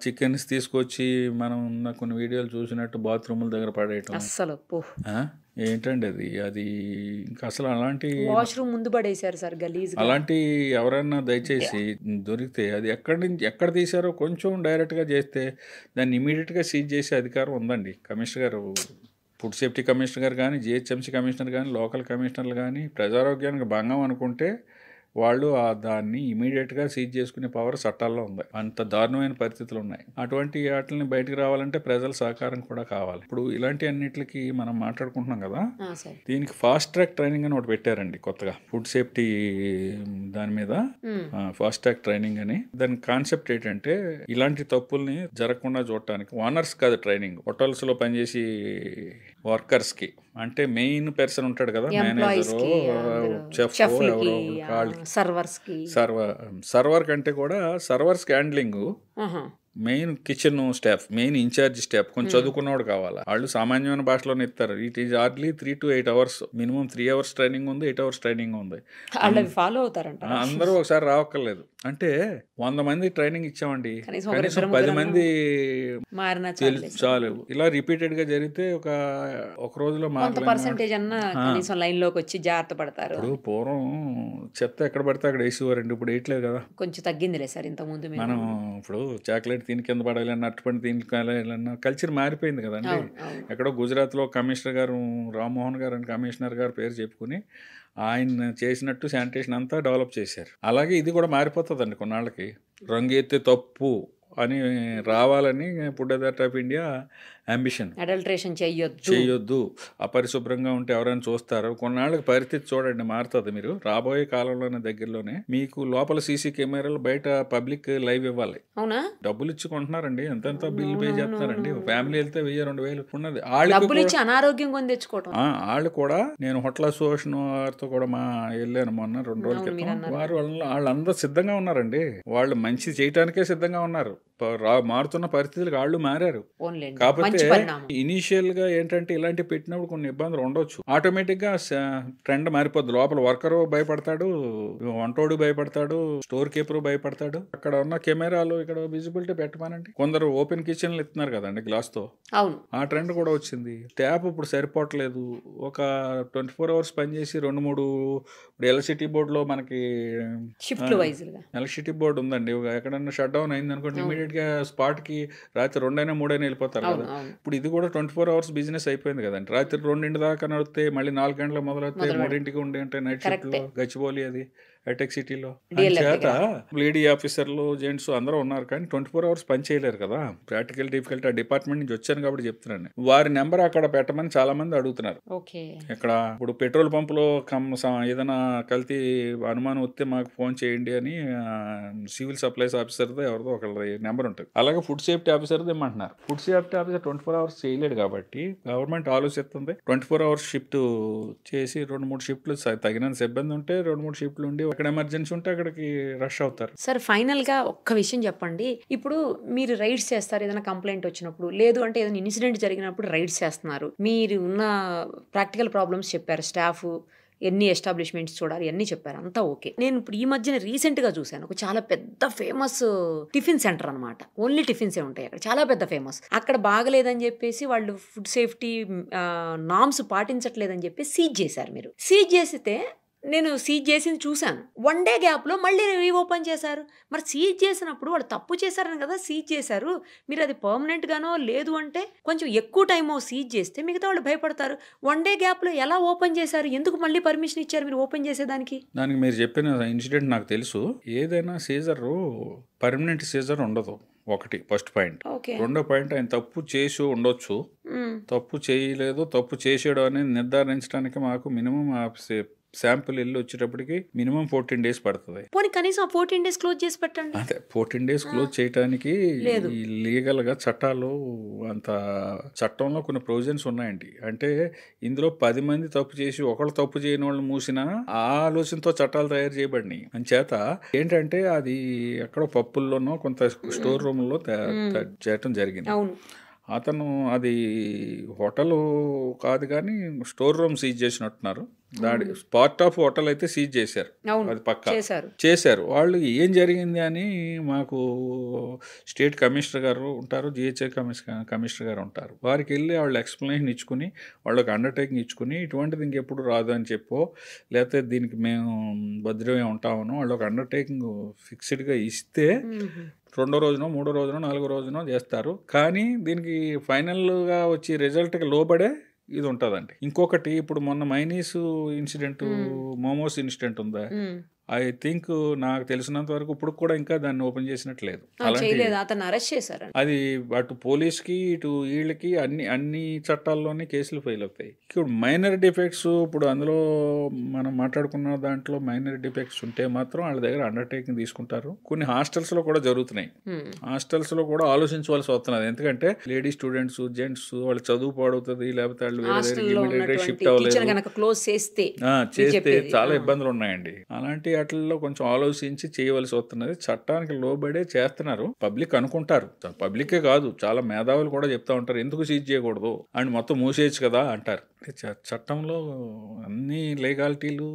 చికెన్స్ తీసుకొచ్చి మనం కొన్ని వీడియోలు చూసినట్టు బాత్రూముల దగ్గర పడేయటం, అస్సలు ఏంటండి అది ఇంకా అసలు అలాంటి వాష్రూమ్ ముందు పడేశారు సార్ గలీజ్. అలాంటి ఎవరైనా దయచేసి దొరికితే అది ఎక్కడ తీశారో కొంచెం డైరెక్ట్ గా చేస్తే దాన్ని ఇమీడియట్ గా సీజ్ చేసే అధికారం ఉందండి. కమిషనర్ గారు, ఫుడ్ సేఫ్టీ కమిషనర్ గారు కానీ, జిహెచ్ఎంసీ కమిషనర్ కానీ, లోకల్ కమిషనర్లు కానీ ప్రజారోగ్యానికి భంగం అనుకుంటే వాళ్ళు దాన్ని ఇమీడియట్గా సీజ్ చేసుకునే పవర్ చట్టాల్లో ఉంది. అంత దారుణమైన పరిస్థితులు ఉన్నాయి. అటువంటి వాటిని బయటకు రావాలంటే ప్రజల సహకారం కూడా కావాలి. ఇప్పుడు ఇలాంటి అన్నిటికి మనం మాట్లాడుకుంటున్నాం కదా, దీనికి ఫాస్ట్ ట్రాక్ ట్రైనింగ్ అని ఒకటి పెట్టారండి కొత్తగా, ఫుడ్ సేఫ్టీ దాని మీద ఫాస్ట్ ట్రాక్ ట్రైనింగ్ అని. దాని కాన్సెప్ట్ ఏంటంటే, ఇలాంటి తప్పుల్ని జరగకుండా చూడటానికి ఓనర్స్ కాదు ట్రైనింగ్, హోటల్స్ లో పనిచేసి వర్కర్స్ కి, అంటే మెయిన్ పర్సన్ ఉంటాడు కదా, మేనేజర్, చెఫ్, సర్వర్ కంటే కూడా servers handling main kitchen staff, main in charge staff కొంచెం చదువుకున్నవాడు కావాలా. వాళ్ళు సామాన్యమైన భాషలోనే ఇస్తారు. It is hardly 3 to 8 hours, minimum 3 hours training ఉంది, 8 hours ట్రైనింగ్ ఉంది. వాళ్ళు అవి ఫాలో అవుతారంట. అందరూ ఒకసారి రావక్కర్లేదు. అంటే 100 మంది ట్రైనింగ్ ఇచ్చామండి, కనీసం కనీసం 10 మంది మారిన చాలు. ఇలా రిపీటెడ్ గా జరిగితే ఒక రోజులో కొంత పర్సెంటేజ్ అన్న కనీసం లైన్ లోకి వచ్చి జాగ్రత్త పడతారు. ఇప్పుడు పూర్వం చెత్త ఎక్కడ పడితే అక్కడ వేసేవారండి, ఇప్పుడు వేయట్లేదు కదా. కొంచెం తగ్గిందిలే సార్ ఇంత ముందు. మనం ఇప్పుడు చాక్లెట్ దీని కింద పడాలన్నా, అట్టుపండి దీని కాలేయాలన్నా కల్చర్ మారిపోయింది కదండి. ఎక్కడో గుజరాత్ లో కమిషనర్ గారు రామ్మోహన్ గారు అని కమిషనర్ గారు పేరు చెప్పుకుని ఆయన చేసినట్టు శానిటేషన్ అంతా డెవలప్ చేశారు. అలాగే ఇది కూడా మారిపోతుందండి కొన్నాళ్ళకి. రంగు ఎత్తే తప్పు అని రావాలని food authority of India ambition. Adulteration చేయొద్దు, అపరిశుభ్రంగా ఉంటే ఎవరైనా చూస్తారు. కొన్నాళ్ళకి పరిస్థితి చూడండి మారుతుంది. మీరు రాబోయే కాలంలోనే దగ్గరలోనే మీకు లోపల సీసీ కెమెరాలు, బయట పబ్లిక్ లైవ్ ఇవ్వాలి. అవునా? డబ్బులు ఇచ్చుకుంటున్నారండి, ఎంత బిల్లు పే చేస్తున్నారండి. ఫ్యామిలీ వెళ్తే 1000-2000 ఉన్నది. అనారోగ్యం కొని తెచ్చుకోవడం. వాళ్ళు కూడా, నేను హోటల్ అసోసియేషన్ వారితో కూడా వెళ్ళాను మొన్న 2 రోజుల క్రితం. వాళ్ళందరూ సిద్ధంగా ఉన్నారండి. వాళ్ళు మంచి చేయటానికే సిద్ధంగా ఉన్నారు. మారుతున్న పరిస్థితులకు వాళ్ళు మారారు. కాకపోతే ఇనీషియల్ గా ఏంటంటే ఇలాంటి పెట్టినప్పుడు కొన్ని ఇబ్బందులు ఉండొచ్చు. ఆటోమేటిక్ గా ట్రెండ్ మారిపోద్ది. లోపల వర్కరు భయపడతాడు, వంటోడు భయపడతాడు, స్టోర్ కీపర్ భయపడతాడు. అక్కడ ఉన్న కెమెరాలు ఇక్కడ విజిబిలిటీ పెట్టమనండి. కొందరు ఓపెన్ కిచెన్లు ఇస్తున్నారు కదండి గ్లాస్ తో. ఆ ట్రెండ్ కూడా వచ్చింది. ట్యాప్ ఇప్పుడు సరిపోవట్లేదు. ఒక 24 hours పనిచేసి 2-3 ఇప్పుడు ఎలక్ట్రిసిటీ బోర్డు లో మనకి ఎలక్ట్రిసిటీ బోర్డు ఉందండి. ఎక్కడన్నా షట్ డౌన్ అయింది అనుకోండి, ఇమీడియట్ గా స్పాట్ కి రాత్రి 2-3 వెళ్ళిపోతారు కదా. ఇప్పుడు ఇది కూడా 24 hours బిజినెస్ అయిపోయింది కదండి. రాత్రి 2 దాకా నడితే మళ్ళీ 4 గంటలకు మొదలవుతాయి, 3 ఉండి అంటే నైట్ షిఫ్ట్ లో గచ్చిబౌలి అది హైటెక్ సిటీలో. చేత లేడీ ఆఫీసర్లు, జెంట్స్ అందరూ ఉన్నారు, కానీ 24 hours పని చేయలేరు కదా. ప్రాక్టికల్ డిఫికల్టీ ఆ డిపార్ట్మెంట్ నుంచి వచ్చాను కాబట్టి చెప్తున్నాను. వారి నెంబర్ అక్కడ పెట్టమని చాలా మంది అడుగుతున్నారు. ఇక్కడ ఇప్పుడు పెట్రోల్ పంపులో ఏదైనా కల్తీ అనుమానం వస్తే మాకు ఫోన్ చేయండి అని సివిల్ సప్లైస్ ఆఫీసర్తో ఎవరిదో ఒకళ్ళ నెంబర్ ఉంటుంది. అలాగే ఫుడ్ సేఫ్టీ ఆఫీసర్తో ఏమంటున్నారు, ఫుడ్ సేఫ్టీ ఆఫీసర్ 24 hours చేయలేడు కాబట్టి గవర్నమెంట్ ఆలోచిస్తుంది 24 hours షిఫ్ట్ చేసి 2-3 షిఫ్ట్లు తగినంత సిబ్బంది ఉంటే 2-3 షిఫ్ట్లు ఉండి అక్కడ ఎమర్జెన్సీ ఉంటే అక్కడికి రష్ అవుతారు. సార్ ఫైనల్ గా ఒక్క విషయం చెప్పండి. ఇప్పుడు మీరు రైడ్స్ చేస్తారు ఏదైనా కంప్లైంట్ వచ్చినప్పుడు, లేదు అంటే ఏదైనా ఇన్సిడెంట్ జరిగినప్పుడు రైడ్స్ చేస్తున్నారు. మీరు ఉన్న ప్రాక్టికల్ ప్రాబ్లమ్స్ చెప్పారు, స్టాఫ్ ఎన్ని ఎస్టాబ్లిష్మెంట్స్ చూడాలి అన్నీ చెప్పారు, అంతా ఓకే. నేను ఇప్పుడు ఈ మధ్యన రీసెంట్గా చూశాను ఒక చాలా పెద్ద ఫేమస్ టిఫిన్ సెంటర్ అనమాట. ఓన్లీ టిఫిన్సే ఉంటాయి అక్కడ, చాలా పెద్ద ఫేమస్. అక్కడ బాగలేదని చెప్పేసి వాళ్ళు ఫుడ్ సేఫ్టీ నామ్స్ పాటించట్లేదని చెప్పి సీజ్ చేశారు. మీరు సీజ్ చేస్తే నేను సీజ్ చేసింది చూశాను. 1 day గ్యాప్లో మళ్ళీ రీఓపెన్ చేశారు. మరి సీజ్ చేసినప్పుడు వాళ్ళు తప్పు చేశారని కదా సీజ్ చేశారు. మీరు అది పర్మనెంట్గానో లేదు అంటే కొంచెం ఎక్కువ టైమో సీజ్ చేస్తే మిగతా వాళ్ళు భయపడతారు. 1 day గ్యాప్లో ఎలా ఓపెన్ చేశారు? ఎందుకు మళ్ళీ పర్మిషన్ ఇచ్చారు మీరు ఓపెన్ చేసేదానికి? దానికి మీరు చెప్పిన ఇన్సిడెంట్ నాకు తెలుసు. ఏదైనా సీజర్ పర్మనెంట్ సీజర్ ఉండదు. ఒకటి ఫస్ట్ పాయింట్. రెండో పాయింట్, ఆయన తప్పు చేసి ఉండొచ్చు, తప్పు చేయలేదు, తప్పు చేసాడు అనేది నిర్ధారించడానికి మాకు మినిమం శాంపుల్ వెళ్ళి వచ్చేటప్పటికి మినిమం 14 days పడుతుంది. కనీసం 14 days క్లోజ్ చేసి పెట్టండి. అదే 14 days క్లోజ్ చేయడానికి లీగల్ గా చట్టాలు అంత చట్టంలో కొన్ని ప్రొవిజన్స్ ఉన్నాయండి. అంటే ఇందులో 10 మంది తప్పు చేసి ఒకళ్ళు తప్పు చేయని వాళ్ళు మూసినా ఆ ఆలోచనతో చట్టాలు తయారు చేయబడినాయి. అంచేత ఏంటంటే అది ఎక్కడో పప్పుల్లోనో కొంత స్టోర్ రూమ్ లో చేయటం జరిగింది. అతను అది హోటల్ కాదు కానీ స్టోర్ రూమ్ సీజ్ చేసినట్టున్నారు. దాడి పార్ట్ ఆఫ్ హోటల్ అయితే సీజ్ చేశారు, అది పక్కా చేశారు. వాళ్ళు ఏం జరిగింది అని మాకు స్టేట్ కమిషనర్ గారు ఉంటారు, జిహెచ్ఐ కమిషనర్ గారు ఉంటారు. వారికి వెళ్ళి వాళ్ళు ఎక్స్ప్లెనేషన్ ఇచ్చుకుని వాళ్ళకి అండర్టేకింగ్ ఇచ్చుకుని ఇటువంటిది ఇంకెప్పుడు రాదు అని చెప్పో, లేకపోతే దీనికి మేము భద్రమే ఉంటామను వాళ్ళు ఒక అండర్టేకింగ్ ఫిక్స్డ్గా ఇస్తే 2వ రోజునో 3వ రోజునో 4వ రోజునో చేస్తారు. కానీ దీనికి ఫైనల్గా వచ్చి రిజల్ట్కి లోబడే ఇది ఉంటుందండి. ఇంకొకటి, ఇప్పుడు మొన్న మైనీస్ ఇన్సిడెంట్, మోమోస్ ఇన్సిడెంట్ ఉందా, ఐ థింక్ నాకు తెలిసినంత వరకు ఇప్పుడు కూడా ఇంకా దాన్ని ఓపెన్ చేసినట్లేదు. అది అటు పోలీస్కి ఇటు వీళ్ళకి అన్ని చట్టాల్లోనే కేసులు ఫైల్ అవుతాయి. ఇప్పుడు మైనర్ డిఫెక్ట్స్, ఇప్పుడు అందులో మనం మాట్లాడుకున్న దాంట్లో మైనర్ డిఫెక్ట్స్ ఉంటే మాత్రం వాళ్ళ దగ్గర అండర్టేకింగ్ తీసుకుంటారు. కొన్ని హాస్టల్స్ లో కూడా జరుగుతున్నాయి. హాస్టల్స్ లో కూడా ఆలోచించవలసి వస్తున్నది. ఎందుకంటే లేడీ స్టూడెంట్స్, జెంట్స్ వాళ్ళ చదువు పాడవుతుంది, లేకపోతే వాళ్ళు వేరే షిఫ్ట్ అవ్వలేదు, చేస్తే చాలా ఇబ్బందులు ఉన్నాయండి. అలాంటి వాటిల్లో కొంచెం ఆలోచించి చేయవలసి వస్తున్నది. చట్టానికి లోబడే చేస్తున్నారు, పబ్లిక్ అనుకుంటారు. పబ్లికే కాదు, చాలా మేధావులు కూడా చెప్తా ఉంటారు ఎందుకు సీజ్ చేయకూడదు అండ్ మొత్తం మూసేయచ్చు కదా అంటారు. చట్టంలో అన్ని లీగాలిటీలు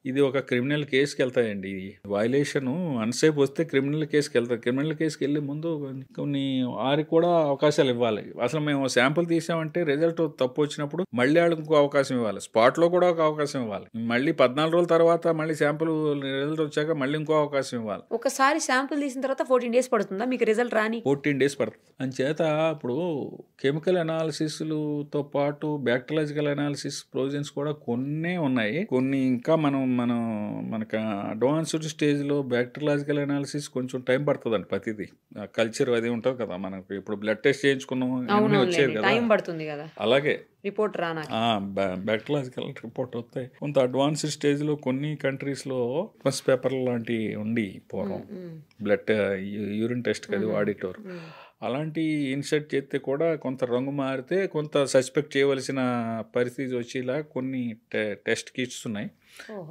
ఇది ఒక క్రిమినల్ కేసుకి వెళ్తాయండి. వైలేషన్ అన్సేపు వస్తే క్రిమినల్ కేసుకి వెళ్తారు. క్రిమినల్ కేసుకి వెళ్ళే ముందు కొన్ని వారికి కూడా అవకాశాలు ఇవ్వాలి. అసలు మేము శాంపుల్ తీసామంటే రిజల్ట్ తప్పు వచ్చినప్పుడు మళ్ళీ వాళ్ళకి ఇంకో అవకాశం ఇవ్వాలి, స్పాట్లో కూడా ఒక అవకాశం ఇవ్వాలి. మళ్ళీ 14 రోజుల తర్వాత మళ్ళీ శాంపుల్ రిజల్ట్ వచ్చాక మళ్ళీ ఇంకో అవకాశం ఇవ్వాలి. ఒకసారి శాంపుల్ తీసిన తర్వాత 14 days పడుతుందా మీకు రిజల్ట్ రాని? 14 days పడుతుంది. అంచేత ఇప్పుడు కెమికల్ అనాలిసిస్లతో పాటు బ్యాక్టీరియాలజికల్ అనాలిసిస్ ప్రొవిజన్స్ కూడా కొన్ని ఉన్నాయి. కొన్ని ఇంకా మనకు అడ్వాన్స్డ్ స్టేజ్లో బ్యాక్టీరియాలజికల్ అనాలిసిస్ కొంచెం టైం పడుతుందండి. ప్రతిదీ కల్చర్ అది ఉంటుంది కదా, మనకు ఇప్పుడు బ్లడ్ టెస్ట్ చేయించుకున్నాం అన్నీ వచ్చేది కదా, టైం పడుతుంది కదా. అలాగే రిపోర్ట్ రానా బ్యాక్టీరియాలజికల్ రిపోర్ట్ వస్తాయి. కొంత అడ్వాన్స్డ్ స్టేజ్లో కొన్ని కంట్రీస్లో ఫస్ట్ పేపర్ లాంటి ఉండి పూర్వం బ్లడ్ యూరిన్ టెస్ట్ అది ఆడిటర్ అలాంటి ఇన్సర్ట్ చేస్తే కూడా కొంత రంగు మారితే కొంత సస్పెక్ట్ చేయవలసిన పరిస్థితి వచ్చేలా కొన్ని టెస్ట్ కిట్స్ ఉన్నాయి,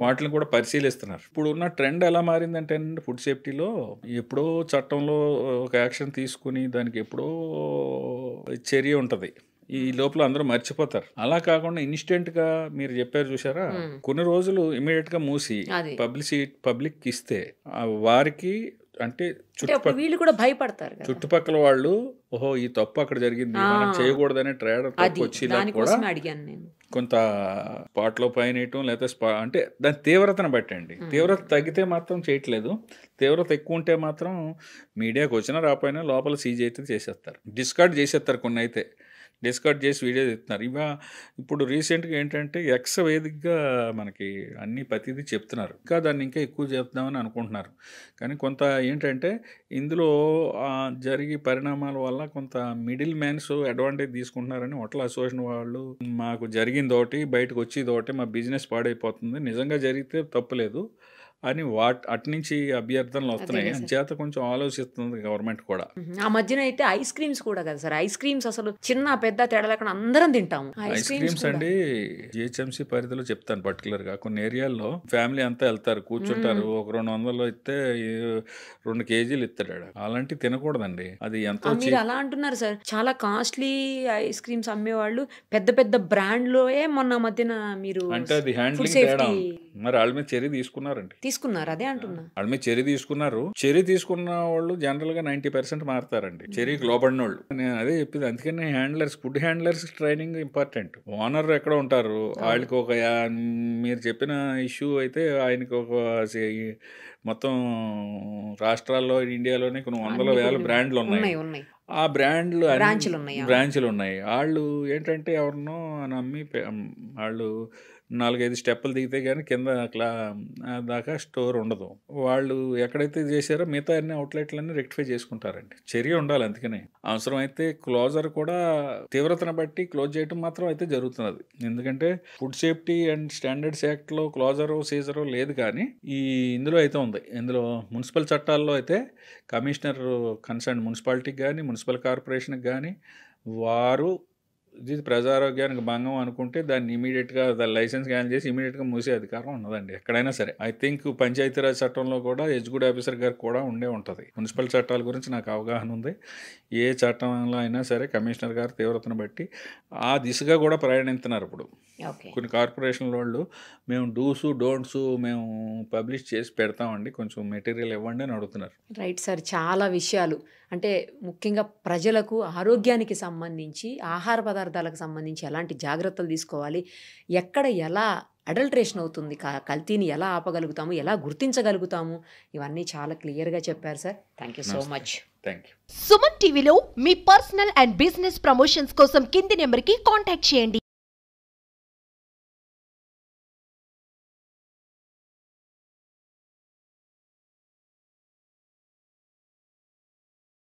వాటిని కూడా పరిశీలిస్తున్నారు. ఇప్పుడు ఉన్న ట్రెండ్ ఎలా మారిందంటే ఫుడ్ సేఫ్టీలో ఎప్పుడో చట్టంలో ఒక యాక్షన్ తీసుకుని దానికి ఎప్పుడో చర్య ఉంటుంది, ఈ లోపల అందరూ మర్చిపోతారు. అలా కాకుండా ఇన్స్టెంట్ గా మీరు చెప్పారు చూసారా, కొన్ని రోజులు ఇమీడియట్ గా మూసి పబ్లిక్ ఇస్తే వారికి అంటే వీళ్ళు కూడా భయపడతారు. చుట్టుపక్కల వాళ్ళు ఓహో ఈ తప్పు అక్కడ జరిగింది మనం చేయకూడదనే ట్రేడర్ వచ్చేలా కూడా కొంత స్పాట్లో పైనయటం లేదా అంటే దాని తీవ్రతను బట్టండి. తీవ్రత తగ్గితే మాత్రం చేయట్లేదు, తీవ్రత ఎక్కువ ఉంటే మాత్రం మీడియాకి వచ్చినా రాపోయినా లోపల సీజ్ అయితే చేసేస్తారు, డిస్కార్డ్ చేసేస్తారు. కొన్ని అయితే డిస్కార్డ్ చేసి వీడియో తీస్తున్నారు. ఇప్పుడు రీసెంట్గా ఏంటంటే ఎక్స్ వేదికగా మనకి అన్ని ప్రతిదీ చెప్తున్నారు, ఇంకా దాన్ని ఇంకా ఎక్కువ చెప్తామని అనుకుంటున్నారు. కానీ కొంత ఏంటంటే ఇందులో జరిగే పరిణామాల వల్ల కొంత మిడిల్ మ్యాన్స్ అడ్వాంటేజ్ తీసుకుంటున్నారని హోటల్ అసోసియేషన్ వాళ్ళు మాకు జరిగిందోటి బయటకు వచ్చేదోటి మా బిజినెస్ పాడైపోతుంది, నిజంగా జరిగితే తప్పులేదు అని అట్నుంచి అభ్యర్థనలు వస్తున్నాయి. అంచేత కొంచెం ఆలోచిస్తుంది గవర్నమెంట్ కూడా. ఆ మధ్యన అయితే ఐస్ క్రీమ్స్ కూడా కదా సార్, ఐస్ క్రీమ్స్ అసలు చిన్న పెద్ద తేడా లేకుండా అందరం తింటాము ఐస్ క్రీమ్స్ అండి. జిహెచ్ఎంసీ పరిధిలో చెప్తాను పర్టికులర్ గా కొన్ని ఏరియాల్లో ఫ్యామిలీ అంతా వెళ్తారు, కూర్చుంటారు, ఒక 200 ఇస్తే 2 kgs ఇస్తాడు. అలాంటివి తినకూడదండి, అది ఎంతో. మీరు అలా అంటున్నారు సార్, చాలా కాస్ట్లీ ఐస్ క్రీమ్స్ అమ్మేవాళ్ళు పెద్ద పెద్ద బ్రాండ్లోయే మొన్న మధ్యన మీరు అంటే అది హ్యాండ్లింగ్ తేడా, మరి వాళ్ళ మీద చర్య తీసుకున్నారండి. తీసుకున్నారు, అదే అంటున్నా, వాళ్ళ మీద చర్య తీసుకున్నారు. చర్య తీసుకున్న వాళ్ళు జనరల్ గా 90% మారుతారండి, చర్యకి లోపడిన వాళ్ళు. నేను అదే చెప్పింది, అందుకని food handlers training important. Owner ఎక్కడ ఉంటారు, వాళ్ళకి ఒక మీరు చెప్పిన ఇష్యూ అయితే ఆయనకి ఒక మొత్తం రాష్ట్రాల్లో ఇండియాలోనే కొన్ని 100,000 బ్రాండ్లు ఉన్నాయి. ఆ బ్రాంచ్లు ఉన్నాయి. వాళ్ళు ఏంటంటే ఎవరినో నమ్మి వాళ్ళు 4-5 స్టెప్పులు దిగితే కానీ కింద దాకా స్టోర్ ఉండదు. వాళ్ళు ఎక్కడైతే చేశారో మిగతా అన్ని అవుట్లెట్లన్నీ రెక్టిఫై చేసుకుంటారండి. చర్య ఉండాలి. అందుకనే అవసరమైతే క్లోజర్ కూడా తీవ్రతను బట్టి క్లోజ్ చేయడం మాత్రం అయితే జరుగుతున్నది. ఎందుకంటే ఫుడ్ సేఫ్టీ అండ్ స్టాండర్డ్స్ యాక్ట్లో క్లోజరు సీజరు లేదు, కానీ ఇందులో అయితే ఉంది. ఇందులో మున్సిపల్ చట్టాల్లో అయితే కమిషనర్ కన్సర్న్ మున్సిపాలిటీకి కానీ మున్సిపల్ కార్పొరేషన్కి కానీ వారు ఇది ప్రజారోగ్యానికి భంగం అనుకుంటే దాన్ని ఇమీడియట్గా దాని లైసెన్స్ క్యాన్సిల్ చేసి ఇమీడియట్గా మూసే అధికారం ఉన్నదండి ఎక్కడైనా సరే. ఐ థింక్ పంచాయతీరాజ్ చట్టంలో కూడా ఎగ్జిక్యూటివ్ ఆఫీసర్ గారు కూడా ఉంటుంది. మున్సిపల్ చట్టాల గురించి నాకు అవగాహన ఉంది. ఏ చట్టంలో అయినా సరే కమిషనర్ గారు తీవ్రతను బట్టి ఆ దిశగా కూడా ప్రయాణిస్తున్నారు. ఇప్పుడు కొన్ని కార్పొరేషన్ వాళ్ళు మేము డూసు డోంట్స్ మేము పబ్లిష్ చేసి పెడతామండి, కొంచెం మెటీరియల్ ఇవ్వండి అని అడుగుతున్నారు. రైట్ సార్, చాలా విషయాలు అంటే ముఖ్యంగా ప్రజలకు ఆరోగ్యానికి సంబంధించి ఆహార పదార్థాలకు సంబంధించి ఎలాంటి జాగ్రత్తలు తీసుకోవాలి, ఎక్కడ ఎలా అడల్ట్రేషన్ అవుతుంది, కల్తీని ఎలా ఆపగలుగుతాము, ఎలా గుర్తించగలుగుతాము, ఇవన్నీ చాలా క్లియర్గా చెప్పారు sir. Thank you so much. Thank you. Suman టీవీలో మీ పర్సనల్ అండ్ బిజినెస్ ప్రమోషన్స్ కోసం కింది నెంబర్కి కాంటాక్ట్ చేయండి.